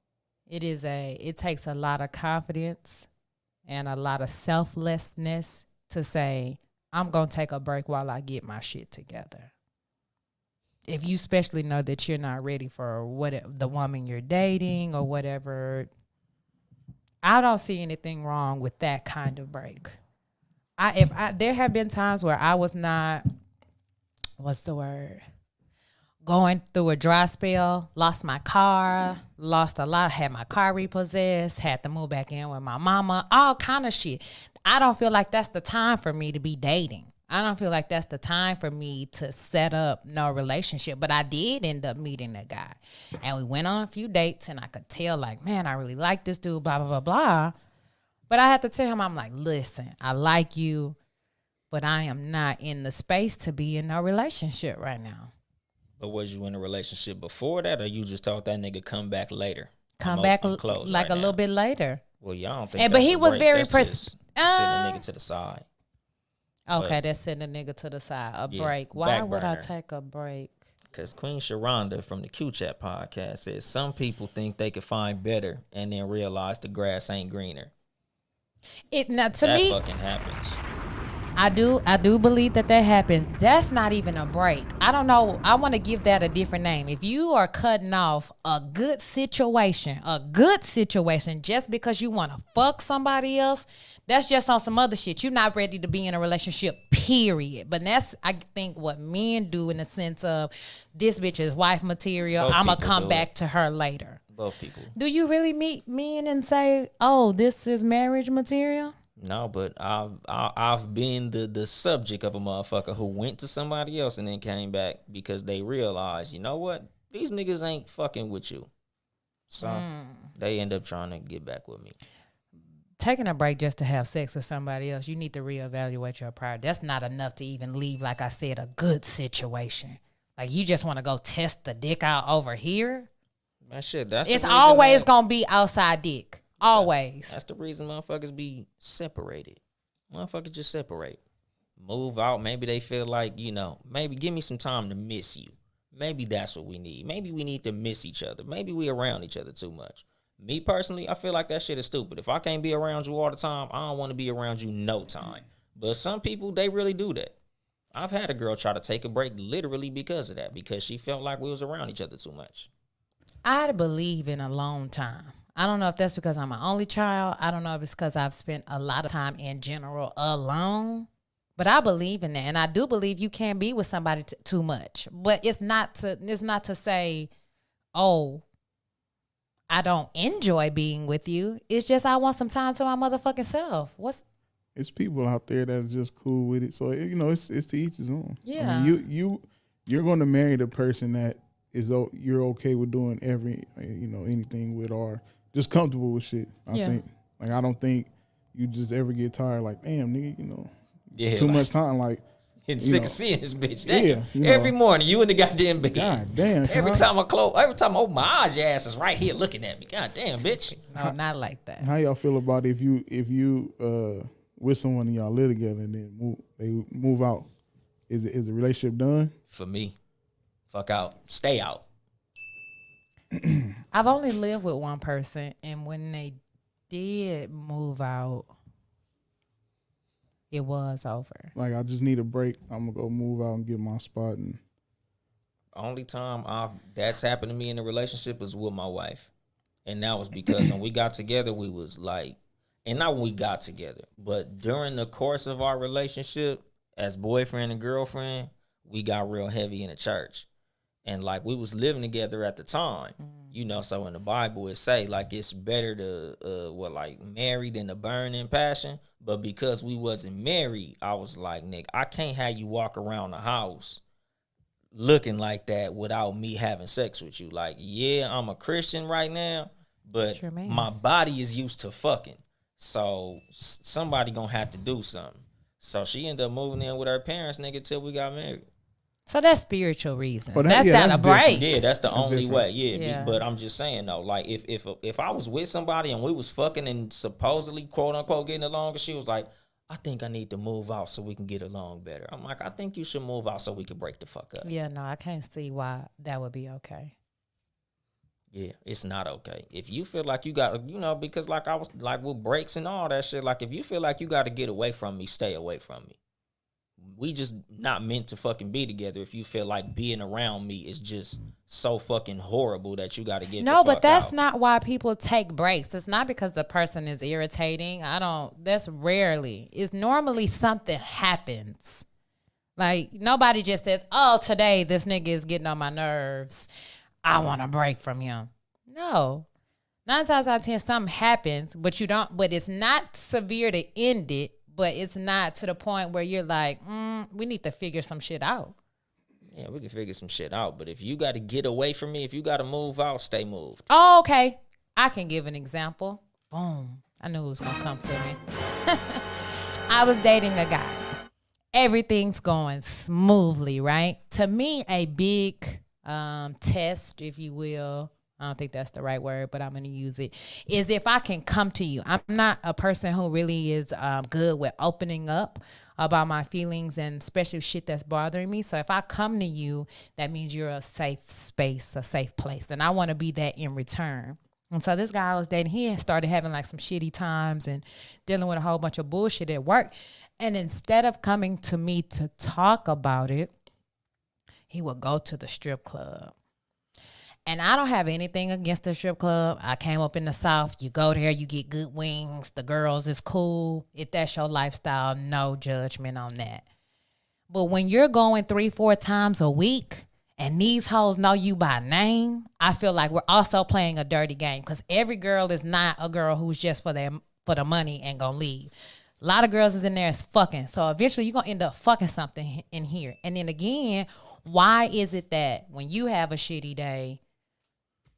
C: it takes a lot of confidence and a lot of selflessness to say, I'm going to take a break while I get my shit together. If you especially know that you're not ready for the woman you're dating or whatever, I don't see anything wrong with that kind of break. There have been times where I was not, what's the word? Going through a dry spell, lost my car, lost a lot, had my car repossessed, had to move back in with my mama, all kind of shit. I don't feel like that's the time for me to be dating. I don't feel like that's the time for me to set up no relationship. But I did end up meeting a guy. And we went on a few dates, and I could tell, like, man, I really like this dude, blah, blah, blah, blah. But I had to tell him, I'm like, listen, I like you, but I am not in the space to be in no relationship right now.
A: But was you in a relationship before that, or you just told that nigga come back later?
C: I'm like right a little bit later.
A: Well, y'all don't think
C: but he was very
A: sitting a nigga to the side.
C: Okay, that's sending a nigga to the side. A break. Why would I take a break?
A: Because Queen Sharonda from the Q Chat podcast says some people think they could find better and then realize the grass ain't greener.
C: That
A: fucking happens.
C: I do believe that happens. That's not even a break. I don't know. I want to give that a different name. If you are cutting off a good situation just because you want to fuck somebody else, that's just on some other shit. You're not ready to be in a relationship, period. But that's, I think, what men do in the sense of this bitch is wife material. I'm going to come back to her later.
A: Both people.
C: Do you really meet men and say, oh, this is marriage material?
A: No, but I've been the subject of a motherfucker who went to somebody else and then came back because they realized, you know what? These niggas ain't fucking with you. So they end up trying to get back with me.
C: Taking a break just to have sex with somebody else, you need to reevaluate your priority. That's not enough to even leave, like I said, a good situation. Like, you just want to go test the dick out over here?
A: Man, shit, that's
C: it's always going to be outside dick. Always.
A: That's the reason motherfuckers be separated. Motherfuckers just separate. Move out. Maybe they feel like, you know, maybe give me some time to miss you. Maybe that's what we need. Maybe we need to miss each other. Maybe we around each other too much. Me personally, I feel like that shit is stupid. If I can't be around you all the time, I don't want to be around you no time. But some people, they really do that. I've had a girl try to take a break literally because of that, because she felt like we was around each other too much.
C: I believe in a long time. I don't know if that's because I'm an only child. I don't know if it's because I've spent a lot of time in general alone. But I believe in that. And I do believe you can be with somebody too much. But it's not to say, oh, I don't enjoy being with you. It's just I want some time to my motherfucking self.
B: It's people out there that's just cool with it. So, you know, it's to each his own.
C: Yeah.
B: I mean, you're going to marry the person that you're okay with doing anything with, or just comfortable with shit. I think. Like, I don't think you just ever get tired, like, damn, nigga, too much time, like.
A: It's sick of seeing this bitch. Damn. Every morning, you in the goddamn bed. God damn. Every time I open my eyes, your ass is right here looking at me. God damn, bitch.
C: No, not like that.
B: How y'all feel about if you with someone and y'all live together and then they move out? Is the relationship done?
A: For me, fuck out. Stay out.
C: I've only lived with one person, and when they did move out, it was over.
B: Like, I just need a break. I'm gonna go move out and get my spot. And
A: Only time that's happened to me in a relationship was with my wife. And that was because when we got together, we was like, and not when we got together, but during the course of our relationship as boyfriend and girlfriend, we got real heavy in the church. And like we was living together at the time, you know, so in the Bible it say like it's better to marry than to burn in passion. But because we wasn't married, I was like, Nick, I can't have you walk around the house looking like that without me having sex with you. Like, yeah, I'm a Christian right now, but my body is used to fucking. So somebody gonna have to do something. So she ended up moving in with her parents, nigga, till we got married.
C: So that's spiritual reasons.
B: But
C: That's not a break.
A: Yeah, that's the only
B: different.
A: way.
C: Yeah.
A: But I'm just saying though, like if I was with somebody and we was fucking and supposedly quote unquote getting along, and she was like, I think I need to move out so we can get along better. I'm like, I think you should move out so we can break the fuck up.
C: Yeah, no, I can't see why that would be okay.
A: Yeah, it's not okay. If you feel like you got, you know, because like I was like with breaks and all that shit, like if you feel like you got to get away from me, stay away from me. We just not meant to fucking be together if you feel like being around me is just so fucking horrible that you got to get the fuck
C: but that's
A: out.
C: not why people take breaks. It's not because the person is irritating. That's rarely. It's normally something happens. Like nobody just says, oh, today this nigga is getting on my nerves. I want a break from him. No. 9 times out of 10, something happens, but it's not severe to end it. But it's not to the point where you're like, we need to figure some shit out.
A: Yeah, we can figure some shit out. But if you got to get away from me, if you got to move out, stay moved.
C: Oh, okay. I can give an example. Boom. I knew it was going to come to me. I was dating a guy. Everything's going smoothly, right? To me, a big test, if you will, I don't think that's the right word, but I'm going to use it, is if I can come to you. I'm not a person who really is good with opening up about my feelings and especially shit that's bothering me. So if I come to you, that means you're a safe space, a safe place. And I want to be that in return. And so this guy I was dating, he had started having like some shitty times and dealing with a whole bunch of bullshit at work. And instead of coming to me to talk about it, he would go to the strip club. And I don't have anything against the strip club. I came up in the South. You go there, you get good wings. The girls is cool. If that's your lifestyle, no judgment on that. But when you're going 3-4 times a week and these hoes know you by name, I feel like we're also playing a dirty game because every girl is not a girl who's just for the money and gonna leave. A lot of girls is in there as fucking. So eventually you're gonna end up fucking something in here. And then again, why is it that when you have a shitty day,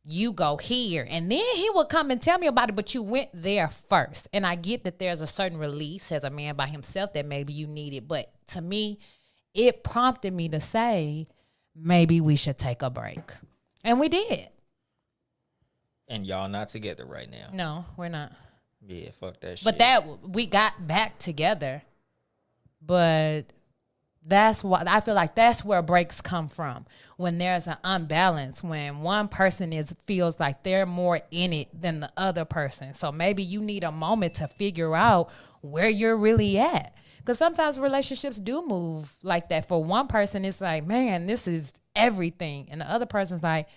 C: you go here, and then he would come and tell me about it, but you went there first. And I get that there's a certain release as a man by himself that maybe you needed, but to me, it prompted me to say, maybe we should take a break. And we did.
A: And y'all not together right now.
C: No, we're not.
A: Yeah, fuck that shit.
C: But we got back together. But that's what I feel like that's where breaks come from. When there's an unbalance, when one person feels like they're more in it than the other person. So maybe you need a moment to figure out where you're really at. Because sometimes relationships do move like that. For one person, it's like, man, this is everything. And the other person's like,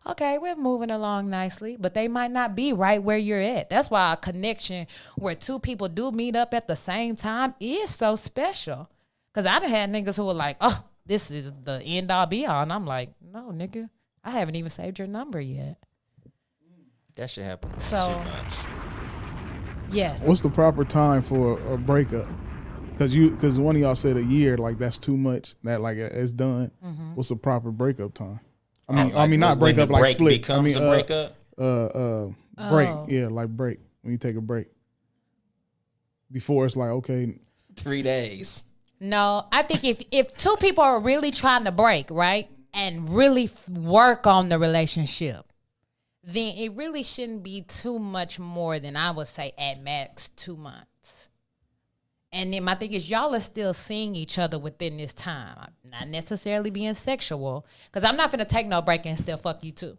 C: okay, we're moving along nicely, but they might not be right where you're at. That's why a connection where two people do meet up at the same time is so special. Because I done had niggas who were like, oh, this is the end all be all. And I'm like, no, nigga, I haven't even saved your number yet.
A: That shit happen
C: So,
A: too much.
C: Yes.
B: What's the proper time for a breakup? Because one of y'all said a year, like that's too much. That like it's done.
C: Mm-hmm.
B: What's the proper breakup time?
A: Like,
B: I mean, not
A: when
B: breakup
A: the
B: like
A: break
B: split.
A: becomes
B: I mean,
A: a breakup.
B: Break.
C: Oh.
B: Yeah, like break. When you take a break. Before it's like, okay,
A: 3 days.
C: No, I think if two people are really trying to break, right, and really work on the relationship, then it really shouldn't be too much more than I would say at max 2 months. And then my thing is y'all are still seeing each other within this time. Not necessarily being sexual, because I'm not going to take no break and still fuck you too.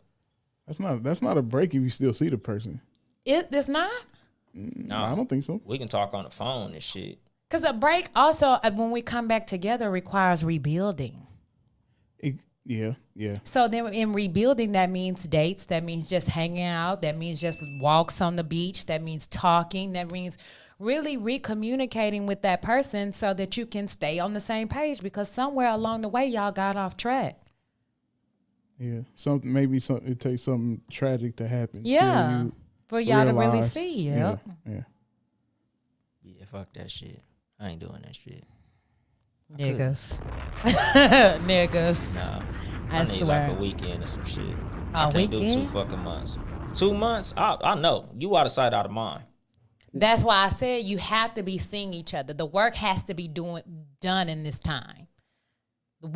B: That's not a break if you still see the person.
C: It's not.
A: No,
B: I don't think so.
A: We can talk on the phone and shit.
C: Because a break also, when we come back together, requires rebuilding.
B: Yeah.
C: So then in rebuilding, that means dates. That means just hanging out. That means just walks on the beach. That means talking. That means really recommunicating with that person so that you can stay on the same page, because somewhere along the way, y'all got off track.
B: Yeah. It takes something tragic to happen.
C: Yeah.
B: till you
C: For y'all to really
B: realize-
C: see.
B: Yeah.
C: Yep.
A: Yeah, fuck that shit. I ain't doing that shit.
C: Niggas. Niggas.
A: Nah.
C: I
A: I need
C: swear.
A: like a weekend or some shit.
C: A
A: I can't do
C: weekend?
A: 2 fucking months. 2 months? I know. You out of sight, out of mind.
C: That's why I said you have to be seeing each other. The work has to be done in this time. The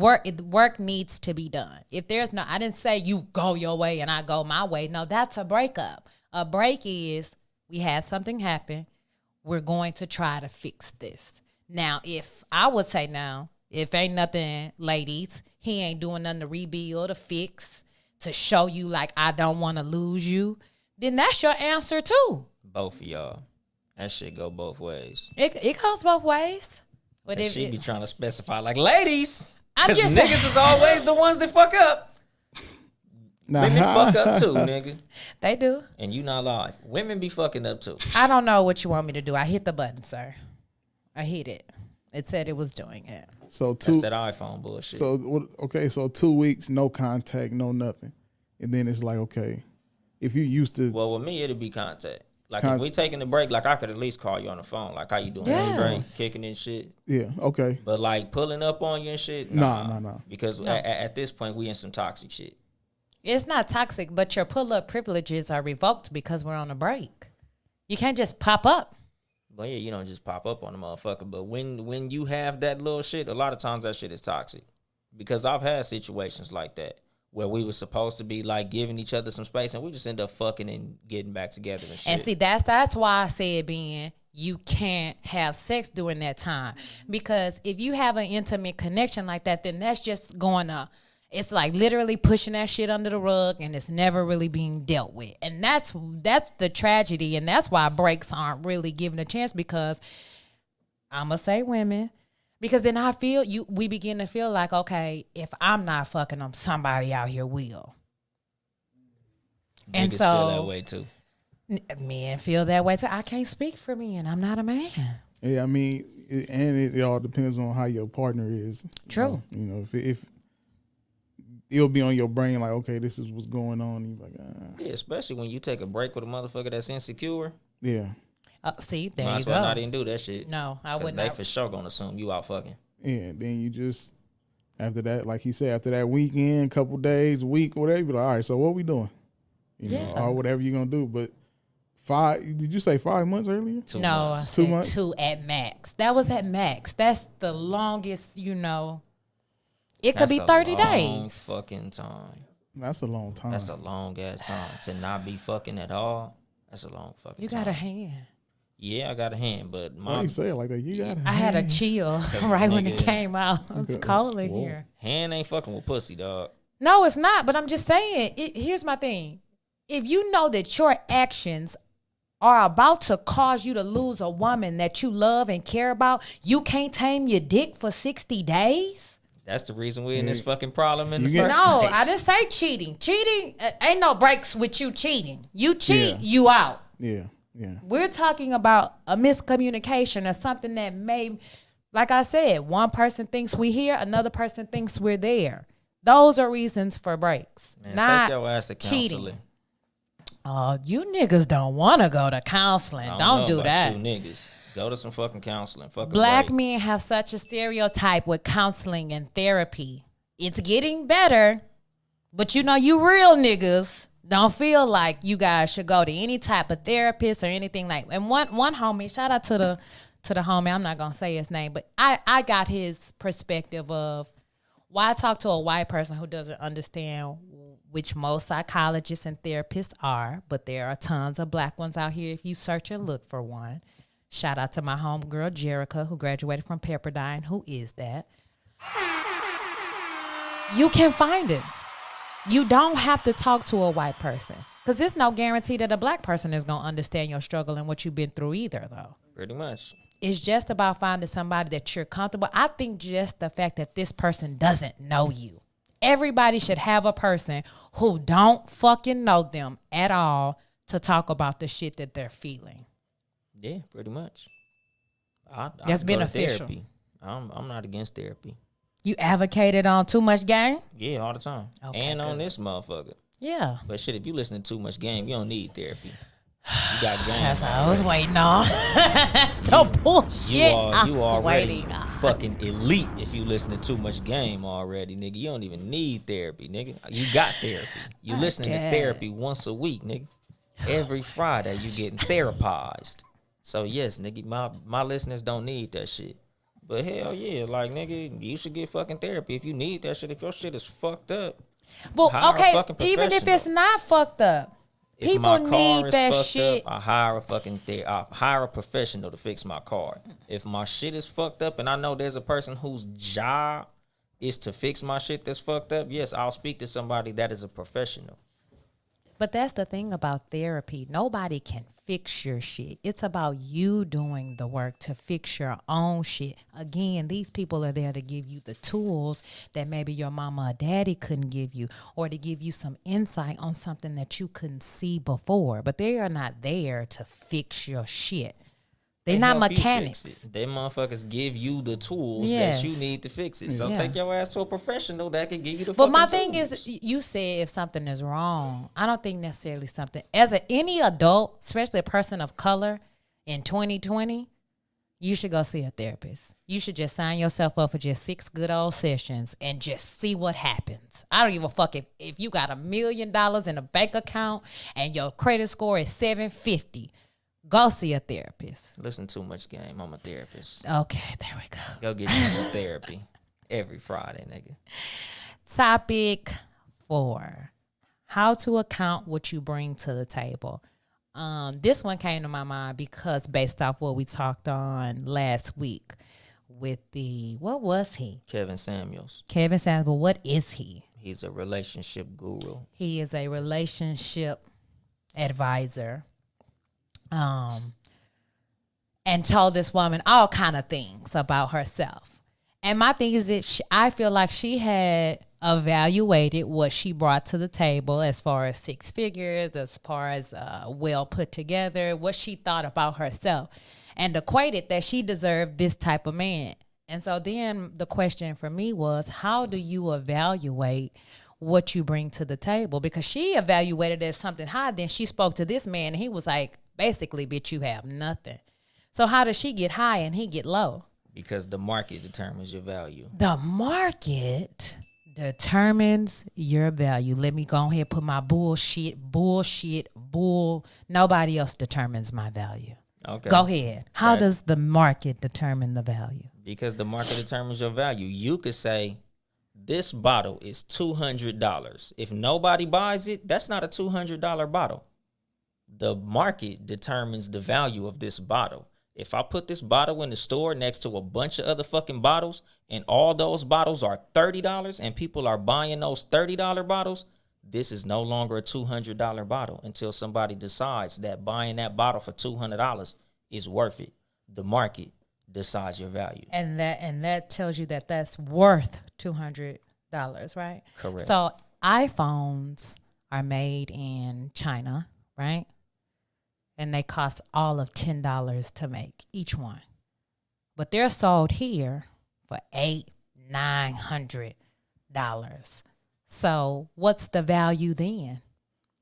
C: work needs to be done. If there's no, I didn't say you go your way and I go my way. No, that's a breakup. A break is we had something happen. We're going to try to fix this. Now, if I would say now, if ain't nothing, ladies, he ain't doing nothing to rebuild or fix, to show you like I don't want to lose you, then that's your answer too.
A: Both of y'all. That shit go both ways.
C: It goes both ways. But
A: And
C: if
A: she be trying to specify like, ladies,
C: I'm
A: because
C: just
A: niggas is always the ones that fuck up.
B: Nah,
A: Women fuck up too, nigga.
C: they do.
A: And you not live. Women be fucking up too.
C: I don't know what you want me to do. I hit the button, sir. I hit it. It said it was doing it.
B: So
A: That's that iPhone bullshit.
B: So 2 weeks, no contact, no nothing, and then it's like, okay, if you used to,
A: Well, with me, it'll be contact. Like, if we taking a break, like, I could at least call you on the phone. Like, how you doing?
C: Yes.
A: Straight, kicking and shit.
B: yeah, okay,
A: But, like, pulling up on you and shit,
B: Nah.
A: Because at this point, we in some toxic shit.
C: It's not toxic, but your pull-up privileges are revoked because we're on a break. You can't just pop up.
A: But, yeah, you don't just pop up on a motherfucker. But when you have that little shit, a lot of times that shit is toxic. Because I've had situations like that where we were supposed to be, like, giving each other some space, and we just end up fucking and getting back together and shit.
C: And see, that's why I said, Ben, you can't have sex during that time. Because if you have an intimate connection like that, then that's just going to, it's like literally pushing that shit under the rug, and it's never really being dealt with. And that's the tragedy, and that's why breaks aren't really given a chance, because I'm going to say women, because then we begin to feel like, okay, if I'm not fucking them, somebody out here will. And
A: Niggas
C: so
A: feel that way too.
C: Men feel that way too. I can't speak for men. I'm not a man.
B: yeah. I mean, it all depends on how your partner is.
C: True.
B: You know, if it'll be on your brain, like, okay, this is what's going on. You like,
A: Yeah, especially when you take a break with a motherfucker that's insecure.
B: yeah,
C: See, there
A: Might
C: you
A: as well
C: go.
A: not even do that shit.
C: No, I
A: 'Cause
C: would
A: they
C: not.
A: for sure gonna assume you out fucking.
B: yeah. Then you just after that, like he said, after that weekend, couple days, week, whatever, you be like, all right, so what we doing? You know,
C: Yeah.
B: or whatever you're gonna do. But did you say 5 months earlier?
A: 2
C: No, I
A: months.
B: Two
C: said
B: months?
C: 2 at max. That was at max. That's the longest, It could
A: That's
C: be
A: a
C: 30
A: long
C: days.
A: fucking time.
B: That's a long time.
A: That's a long ass time to not be fucking at all. That's a long fucking
C: You
A: time.
C: got a hand.
A: Yeah, I got a hand, but
B: Why
A: my
B: you say it like that? You got.
C: I had a chill right when it
A: nigga-
C: came out. It's cold in
B: Whoa.
C: here.
A: hand ain't fucking with pussy, dog.
C: No, it's not. But I'm just saying. Here's my thing. If you know that your actions are about to cause you to lose a woman that you love and care about, you can't tame your dick for 60 days?
A: That's the reason we're in this fucking problem in the
B: You
A: first
B: get-
C: No,
A: place.
C: I didn't say cheating. Cheating, ain't no breaks with you cheating. You cheat,
B: Yeah.
C: you out.
B: Yeah.
C: We're talking about a miscommunication or something that like I said, one person thinks we here, another person thinks we're there. Those are reasons for breaks,
A: Man,
C: not
A: take your ass to
C: cheating.
A: counseling.
C: Oh, you niggas don't want to go to counseling.
A: I
C: Don't
A: know
C: do
A: about
C: that.
A: You niggas. Go to some fucking counseling. Fuck a
C: Black
A: break.
C: men have such a stereotype with counseling and therapy. It's getting better, but you real niggas don't feel like you guys should go to any type of therapist or anything like. And one homie, shout out to the homie, I'm not gonna say his name, but I got his perspective of why talk to a white person who doesn't understand, which most psychologists and therapists are, but there are tons of black ones out here if you search and look for one. Shout out to my homegirl, Jerica, who graduated from Pepperdine. Who is that? You can find it. You don't have to talk to a white person because there's no guarantee that a black person is going to understand your struggle and what you've been through either, though.
A: Pretty much.
C: It's just about finding somebody that you're comfortable. I think just the fact that this person doesn't know you. Everybody should have a person who don't fucking know them at all to talk about the shit that they're feeling.
A: Yeah, pretty much.
C: That's
A: go to
C: beneficial.
A: therapy. I'm not against therapy.
C: You advocated on Too Much Game?
A: Yeah, all the time.
C: Okay,
A: and on
C: good.
A: this motherfucker.
C: Yeah.
A: But shit, if you listen to Too Much Game, you don't need therapy. You got game.
C: That's what I was waiting on. That's the bullshit.
A: You already fucking elite if you listen to Too Much Game already, nigga. You don't even need therapy, nigga. You got therapy. You listening to therapy once a week, nigga. Every Friday you getting therapized. So yes, nigga, my listeners don't need that shit. But hell yeah, like nigga, you should get fucking therapy if you need that shit. If your shit is fucked up.
C: But
A: hire a
C: okay,
A: fucking
C: even if
A: professional.
C: it's not fucked up,
A: If
C: people
A: my car
C: need
A: is
C: that
A: fucked
C: shit.
A: up, I hire a fucking I hire a professional to fix my car. If my shit is fucked up and I know there's a person whose job is to fix my shit that's fucked up, yes, I'll speak to somebody that is a professional.
C: But that's the thing about therapy. Nobody can fix your shit. It's about you doing the work to fix your own shit. Again, these people are there to give you the tools that maybe your mama or daddy couldn't give you, or to give you some insight on something that you couldn't see before. But they are not there to fix your shit. They're
A: They
C: not
A: help you fix
C: mechanics.
A: it. Them motherfuckers give you the tools
C: Yes.
A: that you need to fix it. So
C: Yeah.
A: take your ass to a professional that can give you the
C: But
A: fucking
C: my thing
A: tools.
C: is, you said if something is wrong, I don't think necessarily something, as any adult, especially a person of color in 2020, you should go see a therapist. You should just sign yourself up for just 6 good old sessions and just see what happens. I don't give a fuck if you got $1 million in a bank account and your credit score is 750. Go see a therapist.
A: Listen to Too Much Game. I'm a therapist.
C: Okay, there we go.
A: Go get you some therapy every Friday, nigga.
C: Topic 4: how to account what you bring to the table. This one came to my mind because based off what we talked on last week with what was he?
A: Kevin Samuels.
C: Kevin Samuels. But what is he?
A: He's a relationship guru.
C: He is a relationship advisor. And told this woman all kind of things about herself. And my thing is that I feel like she had evaluated what she brought to the table as far as 6 figures, as far as well put together, what she thought about herself, and equated that she deserved this type of man. And so then the question for me was, how do you evaluate what you bring to the table? Because she evaluated it as something high. Then she spoke to this man and he was like, basically, bitch, you have nothing. So how does she get high and he get low?
A: Because the market determines your value.
C: The market determines your value. Let me go ahead and put my bullshit. Nobody else determines my value.
A: Okay.
C: Go ahead. How
A: Right.
C: does the market determine the value?
A: Because the market determines your value. You could say, this bottle is $200. If nobody buys it, that's not a $200 bottle. The market determines the value of this bottle. If I put this bottle in the store next to a bunch of other fucking bottles and all those bottles are $30 and people are buying those $30 bottles, this is no longer a $200 bottle until somebody decides that buying that bottle for $200 is worth it. The market decides your value.
C: And that tells you that that's worth $200, right?
A: Correct.
C: So iPhones are made in China, right? And they cost all of $10 to make each one. But they're sold here for $800-900. So what's the value then?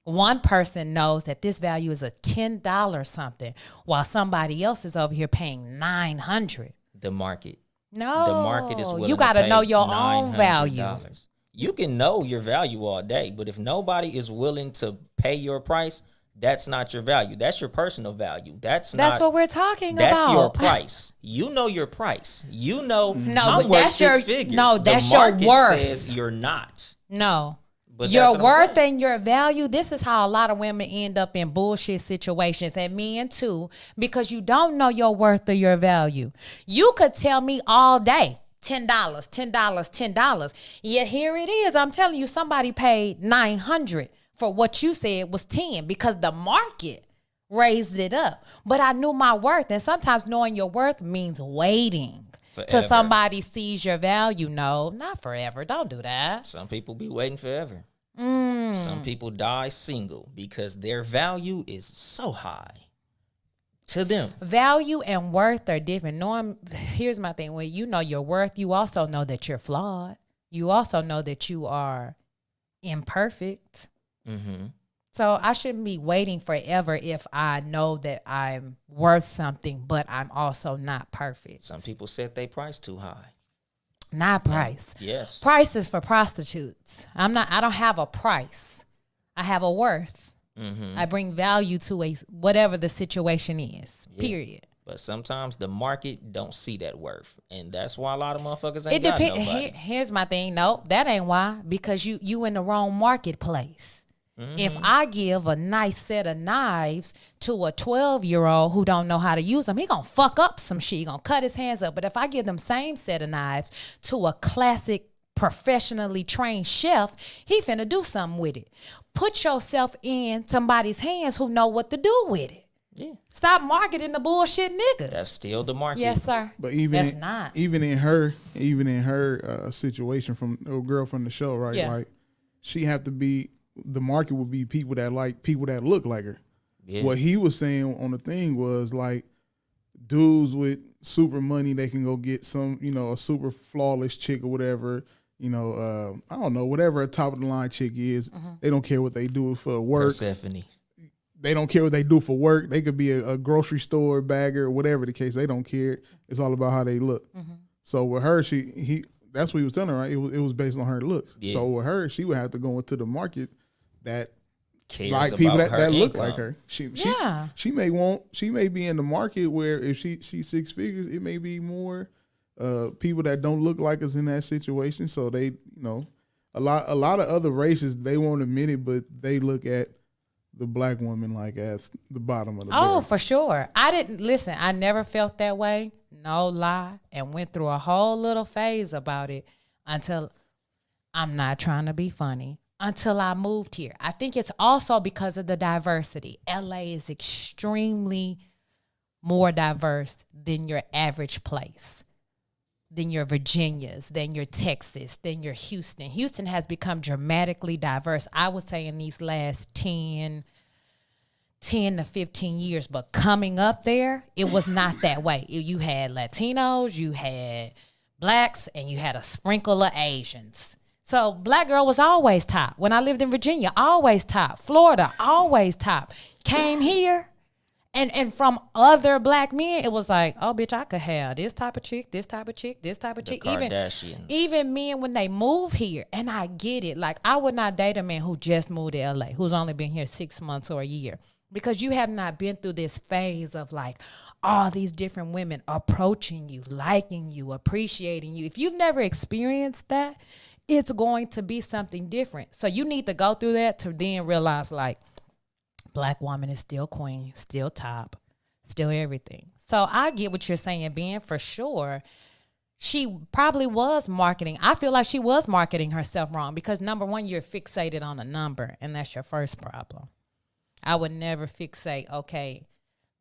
C: One person knows that this value is a $10 something, while somebody else is over here paying $900.
A: The market.
C: No,
A: The market is willing
C: you got to
A: pay
C: know your own value.
A: $900. You can know your value all day, but if nobody is willing to pay your price, that's not your value. That's your personal value. That's
C: what we're talking
A: that's
C: about.
A: your price. You know your price. You know
C: No,
A: I'm
C: but
A: worth
C: that's
A: 6
C: your-
A: figures.
C: no,
A: The
C: that's your
A: market
C: worth.
A: says you're not.
C: No.
A: But
C: Your
A: that's what I'm
C: worth
A: saying.
C: and your value, this is how a lot of women end up in bullshit situations, and men too, because you don't know your worth or your value. You could tell me all day, $10, $10, $10. Yet here it is. I'm telling you, somebody paid $900 for what you said was 10 because the market raised it up. But I knew my worth. And sometimes knowing your worth means waiting till somebody sees your value. No, not forever. Don't do that.
A: Some people be waiting forever. Some people die single because their value is so high to them.
C: Value and worth are different. Here's my thing. When you know your worth, you also know that you're flawed. You also know that you are imperfect. So I shouldn't be waiting forever if I know that I'm worth something, but I'm also not perfect.
A: Some people set their price too high.
C: Not price.
A: Yes.
C: Price is for prostitutes. I don't have a price. I have a worth. I bring value to whatever the situation is. Yeah. Period.
A: But sometimes the market don't see that worth. And that's why a lot of motherfuckers ain't got nobody.
C: Here's my thing. No, that ain't why. Because you in the wrong marketplace. If I give a nice set of knives to a 12-year-old who don't know how to use them, he gonna fuck up some shit. He gonna cut his hands up. But if I give them same set of knives to a classic, professionally trained chef, he finna do something with it. Put yourself in somebody's hands who know what to do with it.
A: Yeah.
C: Stop marketing the bullshit niggas.
A: That's still the market.
C: Yes, sir.
B: But even in her situation from a girl from the show, right?
C: Yeah.
B: Like she have to be. The market would be people that look like her. Yeah. What he was saying on the thing was like dudes with super money, they can go get some, a super flawless chick or whatever, I don't know, whatever a top of the line chick is. They don't care what they do for work.
A: Persephone.
B: They don't care what they do for work. They could be a grocery store bagger, whatever the case. They don't care. It's all about how they look. So with her, that's what he was telling her, right? It was based on her looks. Yeah. So with her, she would have to go into the market that
A: cares
B: like people that look
A: income.
B: like her. She may be in the market where if she's six figures, it may be more people that don't look like us in that situation. So they, a lot of other races, they won't admit it, but they look at the black woman like as the bottom of the barrel.
C: For sure. I never felt that way, no lie, and went through a whole little phase about it until, I'm not trying to be funny, until I moved here. I think it's also because of the diversity. LA is extremely more diverse than your average place, than your Virginias, than your Texas, than your Houston. Houston has become dramatically diverse, I would say, in these last 10 to 15 years. But coming up there, it was not that way. You had Latinos, you had blacks, and you had a sprinkle of Asians. So black girl was always top. When I lived in Virginia, always top. Florida, always top. Came here, and from other black men, it was like, oh, bitch, I could have this type of chick, this type of chick, this type of chick. Even men when they move here, and I get it. Like, I would not date a man who just moved to LA, who's only been here 6 months or a year, because you have not been through this phase of like all these different women approaching you, liking you, appreciating you. If you've never experienced that, it's going to be something different. So you need to go through that to then realize, like, black woman is still queen, still top, still everything. So I get what you're saying, Ben, for sure. She probably was marketing. I feel like she was marketing herself wrong because, number one, you're fixated on a number, and that's your first problem. I would never fixate, okay,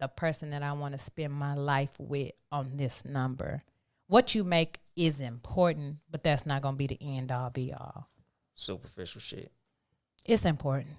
C: the person that I want to spend my life with on this number. What you make is important, but that's not going to be the end all be all.
A: Superficial shit.
C: It's important.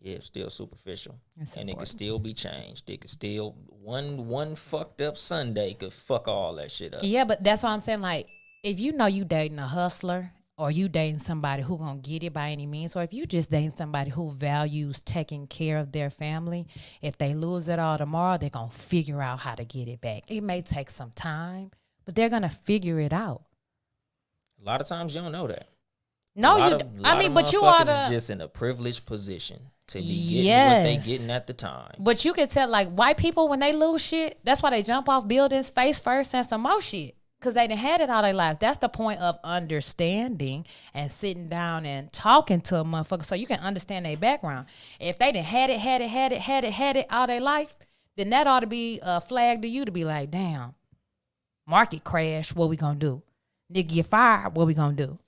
A: Yeah, it's still superficial.
C: It's
A: and
C: important.
A: It can still be changed. It can still, one fucked up Sunday could fuck all that shit up.
C: Yeah, but that's why I'm saying, like, if you know you dating a hustler or you dating somebody who gonna get it by any means, or if you just dating somebody who values taking care of their family, if they lose it all tomorrow, they're gonna figure out how to get it back. It may take some time, but they're gonna figure it out.
A: A lot of times you don't know that.
C: No, but you are
A: just in a privileged position to be getting what they getting at the time.
C: But you can tell, like, white people, when they lose shit, that's why they jump off buildings face first and some more shit. Because they done had it all their lives. That's the point of understanding and sitting down and talking to a motherfucker so you can understand their background. If they done had it all their life, then that ought to be a flag to you to be like, damn, market crash, what we gonna do? Nigga, you fired. What we gonna do?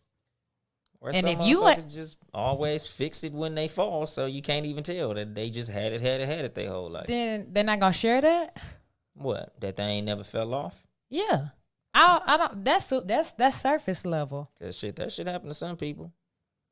A: Or
C: And
A: some
C: if you
A: motherfuckers just always fix it when they fall, so you can't even tell that they just had it their whole life.
C: Then they're not gonna share that.
A: What? That they ain't never fell off?
C: Yeah, I don't. That's surface level.
A: Cause that shit happened to some people.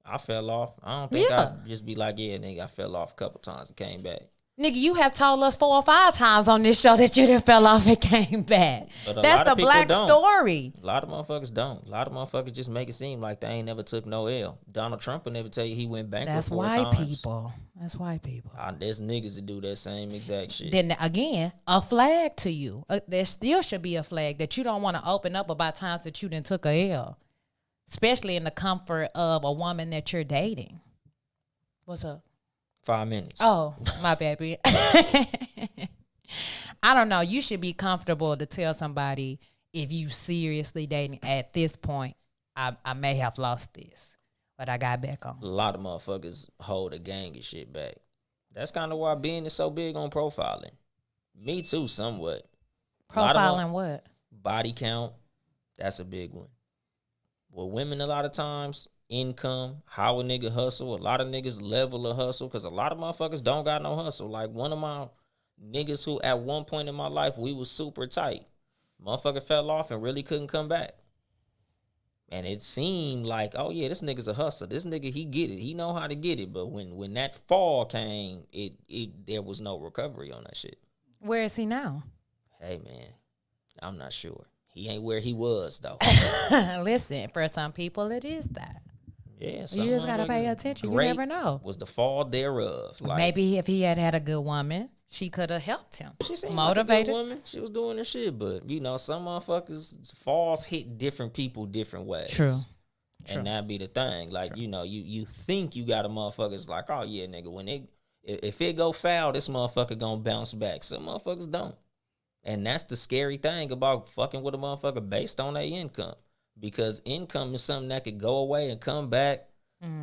A: I fell off. I don't think I'd just be like, yeah, nigga, I fell off a couple times and came back.
C: Nigga, you have told us 4 or 5 times on this show that you done fell off and came back.
A: But a
C: That's
A: lot
C: the
A: of people
C: black
A: don't.
C: story.
A: A lot of motherfuckers don't. A lot of motherfuckers just make it seem like they ain't never took no L. Donald Trump will never tell you he went bankrupt
C: That's
A: 4
C: white
A: times.
C: people. That's white people.
A: There's niggas that do that same exact shit.
C: Then again, a flag to you. There still should be a flag that you don't want to open up about times that you done took a L, especially in the comfort of a woman that you're dating. What's up?
A: 5 minutes.
C: Oh, my baby. I don't know. You should be comfortable to tell somebody if you seriously dating at this point, I may have lost this, but I got back on.
A: A lot of motherfuckers hold a gang and shit back. That's kind of why Ben is so big on profiling. Me too, somewhat.
C: Profiling what?
A: Body count. That's a big one. Well, women a lot of times, income, how a nigga hustle. A lot of niggas level of hustle because a lot of motherfuckers don't got no hustle. Like one of my niggas who at one point in my life, we was super tight. Motherfucker fell off and really couldn't come back. And it seemed like, oh yeah, this nigga's a hustler. This nigga, he get it. He know how to get it. But when that fall came, there was no recovery on that shit.
C: Where is he now?
A: Hey man, I'm not sure. He ain't where he was though.
C: Listen, for some people, it is that.
A: Yeah,
C: You just gotta pay attention. You never know.
A: Was the fall thereof? Like,
C: Maybe if he had a good woman, she could have helped him.
A: she seemed
C: Motivated.
A: like a good woman. She was doing her shit, but you know, some motherfuckers falls hit different people different ways.
C: True.
A: And that be the thing. Like, you know, you think you got a motherfuckers like, oh yeah, nigga, when if it go foul, this motherfucker gonna bounce back. Some motherfuckers don't. And that's the scary thing about fucking with a motherfucker based on their income. Because income is something that could go away and come back.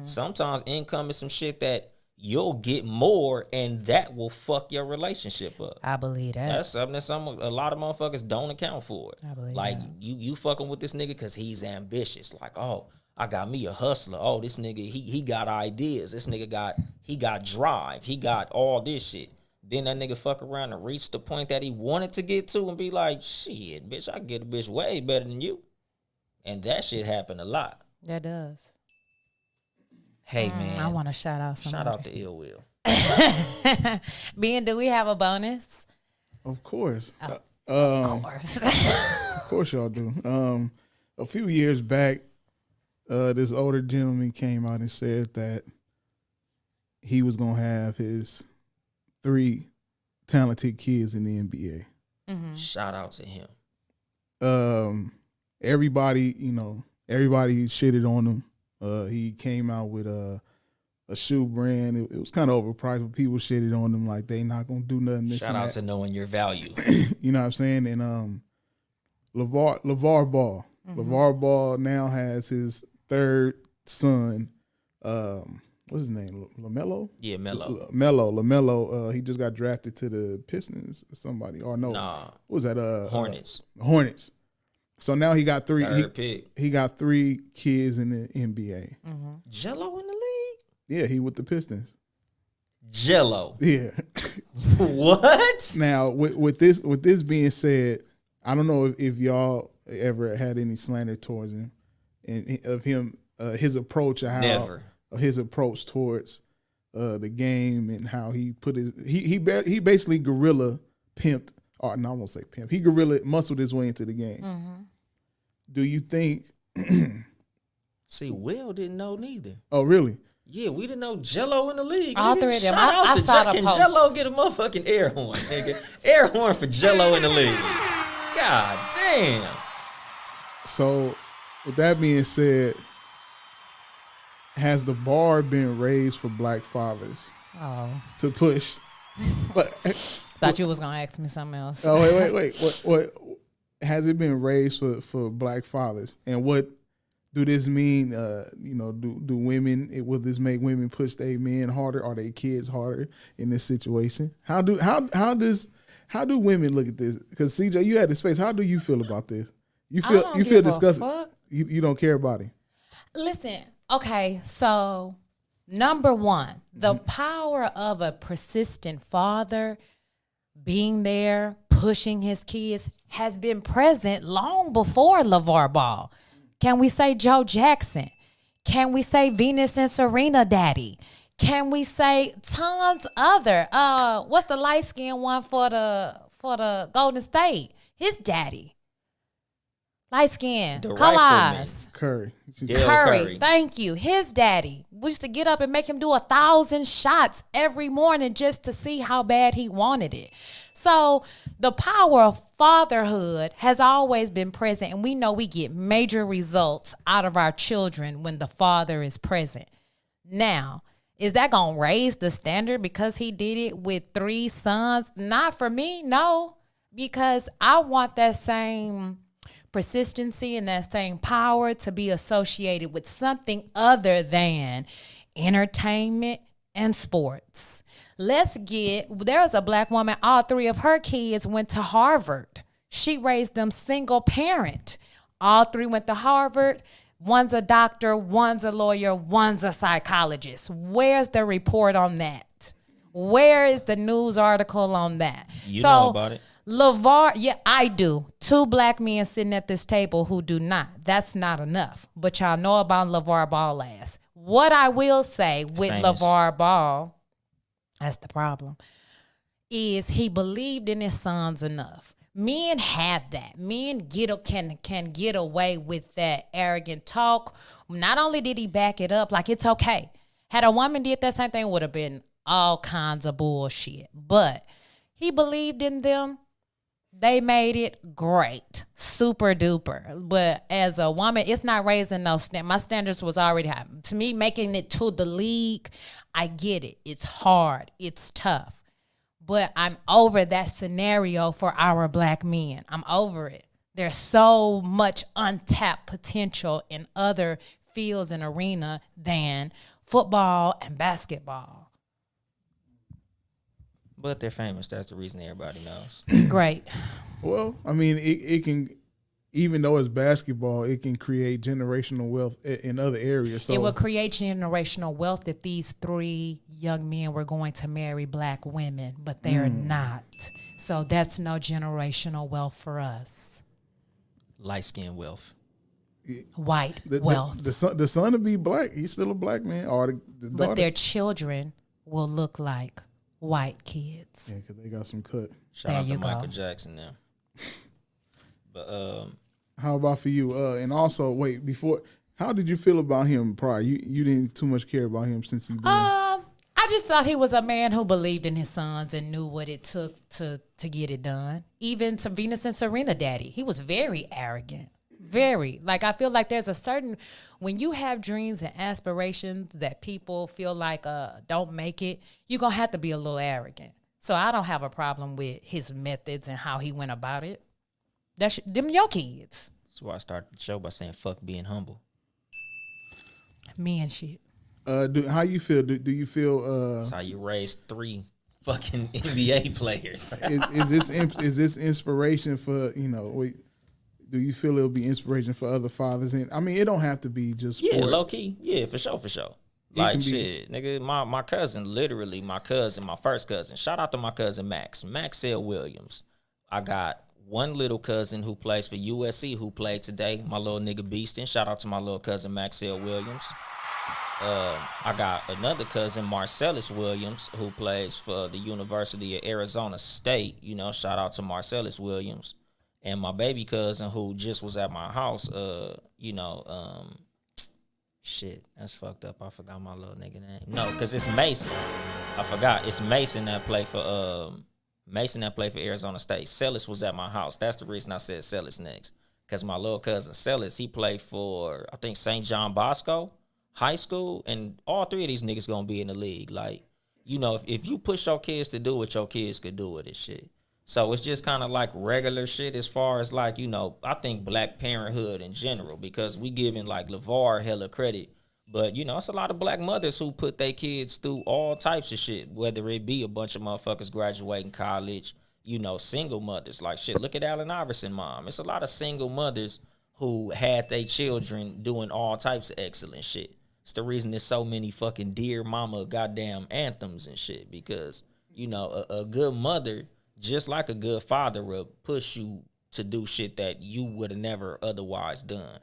A: Sometimes income is some shit that you'll get more and that will fuck your relationship up.
C: I believe that.
A: That's something that a lot of motherfuckers don't account for.
C: I believe
A: like
C: that.
A: you fucking with this nigga because he's ambitious. Like, oh, I got me a hustler. Oh, this nigga, he got ideas. This nigga got drive. He got all this shit. Then that nigga fuck around and reach the point that he wanted to get to and be like, shit, bitch, I can get a bitch way better than you. And that shit happened a lot.
C: That does.
A: Hey, man.
C: I want to shout out somebody.
A: Shout out to Ill Will.
C: Ben, do we have a bonus?
B: Of course.
C: Of course.
B: Of course y'all do. A few years back, this older gentleman came out and said that he was going to have his 3 talented kids in the NBA.
A: Shout out to him.
B: Everybody shitted on him. He came out with a shoe brand. It was kind of overpriced, but people shitted on him like they not gonna do nothing.
A: Shout out to knowing your value.
B: You know what I'm saying? And LeVar Ball. LeVar Ball now has his 3rd son. What's his name? LaMelo?
A: Yeah, Melo.
B: LaMelo. He just got drafted to the Pistons or somebody. Or no.
A: Nah.
B: What was that?
A: Hornets.
B: Hornets. So now he got 3.
A: 3rd pick.
B: He got 3 kids in the NBA.
A: Jello in the league?
B: Yeah, he with the Pistons.
A: Jello.
B: Yeah.
A: What?
B: Now with this being said, I don't know if y'all ever had any slander towards him and of him his approach or how
A: Never.
B: His approach towards the game and how he put he basically guerrilla pimped, or no, I won't say pimp. He guerrilla muscled his way into the game. Do you think?
A: See, Will didn't know neither.
B: Oh, really?
A: Yeah, we didn't know Jello in the league.
C: All
A: nigga.
C: 3 of them.
A: Shout out
C: I
A: to
C: saw the
A: Can
C: post.
A: Jello get a motherfucking air horn, nigga? Air horn for Jello in the league. God damn.
B: So, with that being said, has the bar been raised for black fathers
C: Oh,
B: to push? But
C: thought you was gonna ask me something else.
B: oh wait. What has it been raised for black fathers? And what do this mean? Do women? Will this make women push their men harder or their kids harder in this situation? How do women look at this? Because CJ, you had this face. How do you feel about this? You feel disgusted. you don't care about him.
C: Listen, okay, so number one, the power of a persistent father being there, pushing his kids, has been present long before LeVar Ball. Can we say Joe Jackson? Can we say Venus and Serena daddy? Can we say tons other? What's the light skinned one for the Golden State? His daddy. Light skin,
A: The
C: color
A: rifleman.
C: eyes.
B: Curry.
A: Daryl
C: Curry, thank you. His daddy used to get up and make him do 1,000 shots every morning just to see how bad he wanted it. So the power of fatherhood has always been present, and we know we get major results out of our children when the father is present. Now, is that going to raise the standard because he did it with 3 sons? Not for me, no, because I want that same persistency and that same power to be associated with something other than entertainment and sports. There's a black woman, all 3 of her kids went to Harvard. She raised them single parent. All 3 went to Harvard. One's a doctor, one's a lawyer, one's a psychologist. Where's the report on that? Where is the news article on that?
A: You know about it.
C: LeVar, yeah, I do. 2 black men sitting at this table who do not. That's not enough. But y'all know about LeVar Ball last. What I will say with
A: Famous.
C: LeVar Ball, that's the problem, is he believed in his sons enough. Men have that. Men can get away with that arrogant talk. Not only did he back it up, like it's okay. Had a woman did that same thing, would have been all kinds of bullshit. But he believed in them. They made it great, super duper. But as a woman, it's not raising no stand. My standards was already high. To me, making it to the league, I get it. It's hard. It's tough. But I'm over that scenario for our black men. I'm over it. There's so much untapped potential in other fields and arena than football and basketball.
A: But they're famous. That's the reason everybody knows.
C: Great.
B: Well, I mean, it can, even though it's basketball, it can create generational wealth in other areas. So
C: It will create generational wealth if these 3 young men were going to marry black women, but they're not. So that's no generational wealth for us.
A: Light skin wealth.
C: White
B: the
C: wealth.
B: the son to be black, he's still a black man. Or the daughter.
C: But their children will look like white kids.
B: Yeah, because they got some cut.
A: Shout
C: There
A: out to
C: you go.
A: Michael Jackson now. But
B: How about for you? And also, wait, before, how did you feel about him prior? You didn't too much care about him since he been.
C: I just thought he was a man who believed in his sons and knew what it took to get it done. Even to Venus and Serena daddy, he was very arrogant. Very. Like, I feel like there's a certain, when you have dreams and aspirations that people feel like don't make it, you're going to have to be a little arrogant. So I don't have a problem with his methods and how he went about it. That's them your kids.
A: that's why I started the show by saying fuck being humble.
C: Me and shit.
B: How you feel? Do you feel?
A: That's how you raise 3 fucking NBA players.
B: Is this inspiration for wait? Do you feel it'll be inspiration for other fathers? And I mean, it don't have to be just sports.
A: Yeah, low key. Yeah, for sure. Like
B: can be-
A: shit, nigga. My cousin, literally my first cousin. Shout out to my cousin Maxell Williams. I got one little cousin who plays for USC who played today. My little nigga Beaston. Shout out to my little cousin Maxell Williams. I got another cousin, Marcellus Williams, who plays for the University of Arizona State. Shout out to Marcellus Williams. And my baby cousin who just was at my house, shit, that's fucked up. I forgot my little nigga name. No, because it's Mason. I forgot. It's Mason that played for Arizona State. Celis was at my house. That's the reason I said Celis next. Because my little cousin Celis, he played for, I think, St. John Bosco High School. And all 3 of these niggas going to be in the league. Like, if you push your kids to do what your kids could do with this shit. So it's just kind of like regular shit as far as like, I think black parenthood in general, because we giving like LeVar hella credit. But, it's a lot of black mothers who put their kids through all types of shit, whether it be a bunch of motherfuckers graduating college, single mothers. Like shit, look at Allen Iverson mom. It's a lot of single mothers who had their children doing all types of excellent shit. It's the reason there's so many fucking Dear Mama goddamn anthems and shit, because, you know, a good mother, just like a good father, will push you to do shit that you would have never otherwise done.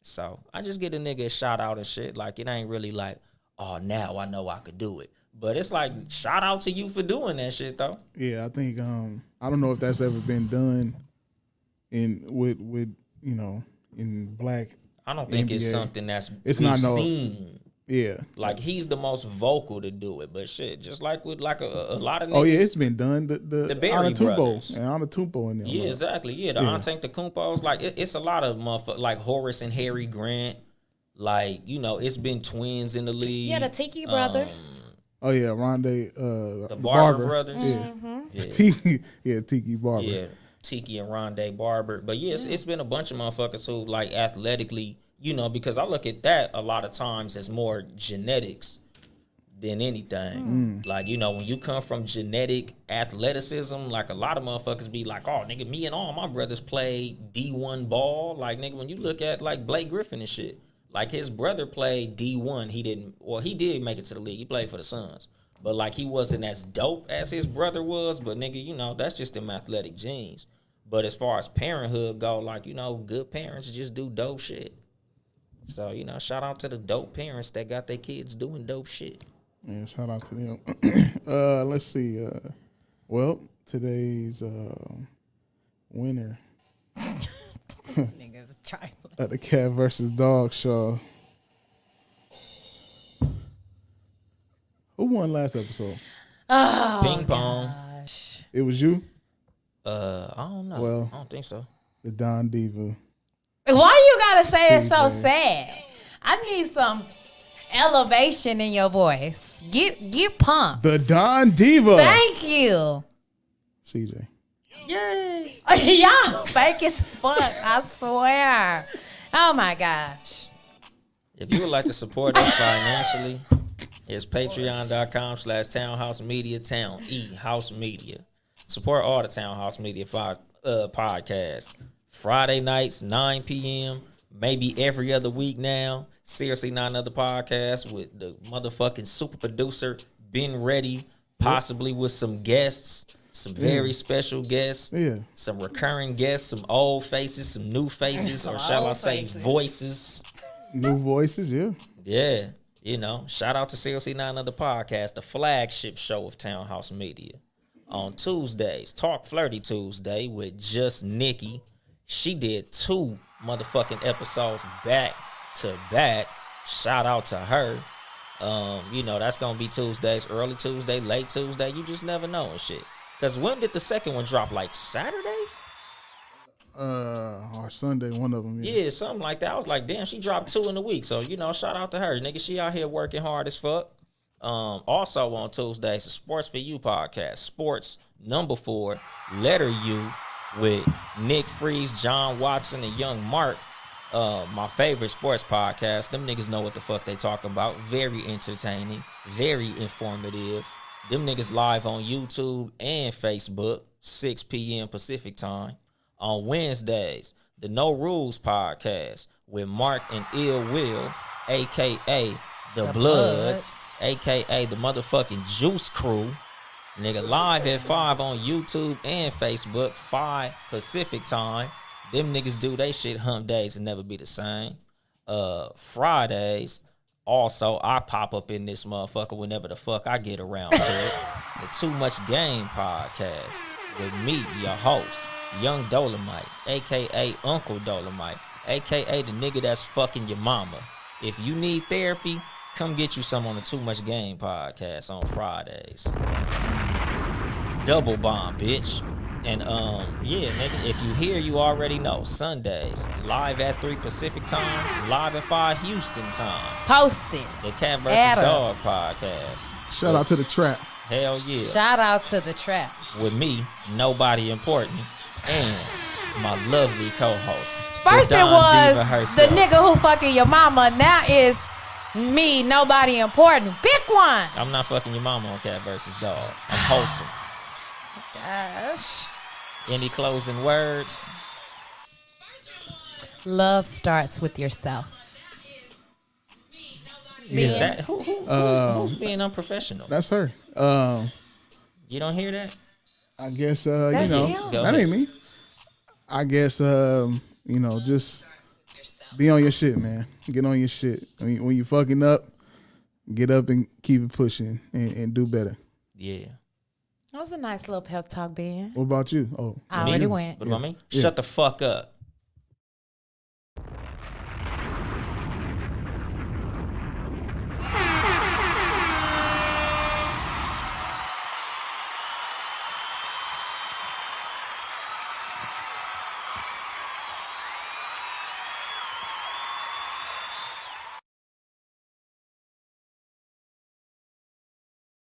A: So I just get a nigga a shout out and shit. Like, it ain't really like, oh, now I know I could do it. But it's like, shout out to you for doing that shit, though.
B: Yeah, I think I don't know if that's ever been done with you know, in black.
A: I don't think
B: NBA.
A: it's something that's
B: It's
A: we've
B: not no.
A: seen.
B: Yeah.
A: Like, he's the most vocal to do it, but shit, just like with like a lot of niggas.
B: Oh yeah, it's been done. The
A: Berry brothers.
B: and Antetokounmpo in there.
A: Yeah, exactly. Yeah, the Antetokounmpos, like it's a lot of motherfuckers, like Horace and Harry Grant. Like, you know, it's been twins in the league.
C: Yeah, the Tiki brothers.
B: Oh yeah, Rondé,
A: The Barber brothers.
B: Yeah.
A: Yeah.
B: Tiki Barber.
A: Yeah, Tiki and Rondé Barber. But yeah, it's been a bunch of motherfuckers who, like, athletically, you know, because I look at that a lot of times as more genetics than anything. Like, you know, when you come from genetic athleticism, like, a lot of motherfuckers be like, oh, nigga, me and all my brothers played D1 ball. Like, nigga, when you look at, like, Blake Griffin and shit, like, his brother played D1. He did make it to the league. He played for the Suns. But, like, he wasn't as dope as his brother was. But, nigga, you know, that's just them athletic genes. But as far as parenthood go, like, you know, good parents just do dope shit. So, you know, shout out to the dope parents that got their kids doing dope shit.
B: Yeah, shout out to them. Let's see. Well, today's winner
C: Niggas trifling.
B: at the Cat versus Dog show. Who won last episode?
C: Oh,
A: Ping pong.
C: gosh.
B: It was you,
A: I don't know.
B: Well-
A: I don't think so.
B: the Don Diva.
C: Why you gotta say it so
B: CJ.
C: sad? I need some elevation in your voice. Get pumped.
B: The Don Diva.
C: Thank you.
B: CJ.
A: Yay!
C: Y'all fake as fuck, I swear. Oh my gosh.
A: If you would like to support us financially, it's patreon.com/Townhouse Media, Town E House Media. Support all the Townhouse Media podcasts. Friday nights, 9 p.m., maybe every other week now. Seriously, Not Another Podcast with the motherfucking super producer, Ben Ready, possibly with some guests, some very special guests,
B: Yeah.
A: some recurring guests, some old faces, some new faces, or shall I
C: Old
A: say
C: faces.
A: voices.
B: New voices, yeah.
A: Yeah, you know, shout out to CLC 9 Another Podcast, the flagship show of Townhouse Media. On Tuesdays, Talk Flirty Tuesday with Just Nikki. She did 2 motherfucking episodes back to back. Shout out to her. You know, that's gonna be Tuesdays, early Tuesday, late Tuesday. You just never know and shit. Cause when did the second one drop? Like Saturday?
B: Or Sunday, one of them.
A: Yeah, something like that. I was like, damn, she dropped 2 in a week. So, you know, shout out to her. Nigga, she out here working hard as fuck. Also on Tuesdays, the Sports for You podcast. Sports #4, letter U, with Nick Freeze, John Watson, and Young Mark. My favorite sports podcast. Them niggas know what the fuck they talking about. Very entertaining, very informative. Them niggas live on YouTube and Facebook, 6 p.m. Pacific time. On Wednesdays, the No Rules podcast with Mark and Ill Will, a.k.a. The Bloods, a.k.a. the motherfucking Juice Crew. Nigga, live at 5 on YouTube and Facebook, 5 Pacific time. Them niggas do they shit hump days and never be the same. Fridays, also, I pop up in this motherfucker whenever the fuck I get around to it. The Too Much Game podcast with me, your host, Young Dolomite, a.k.a. Uncle Dolomite, a.k.a. the nigga that's fucking your mama. If you need therapy, come get you some on the Too Much Game podcast on Fridays. Double bomb, bitch. And yeah, nigga, if you hear, you already know. Sundays, live at 3 Pacific time, live at 5 Houston time.
C: Post it.
A: The Cat vs.
C: Add
A: Dog
C: us.
A: podcast.
B: Shout out to the Trap.
A: Hell yeah.
C: Shout out to the trap.
A: With me, nobody important, and my lovely co-host.
C: First
A: the
C: it
A: Don
C: was
A: Diva
C: the
A: herself.
C: nigga who fucking your mama. Now is me, nobody important. Pick one.
A: I'm not fucking your mama on Cat vs. Dog. I'm wholesome.
C: Gosh.
A: Any closing words?
C: Love starts with yourself.
A: Is that who's being unprofessional?
B: That's her.
A: You don't hear that?
B: I guess
C: That's him?
A: Go
B: that
A: ahead.
B: ain't me. I guess just be on your shit, man. Get on your shit. When you fucking up, get up and keep it pushing and do better.
A: Yeah.
C: That was a nice little pep talk, Ben.
B: What about you? Oh,
C: I already
A: Me?
C: went.
A: What about me?
B: Yeah.
A: Shut the fuck up.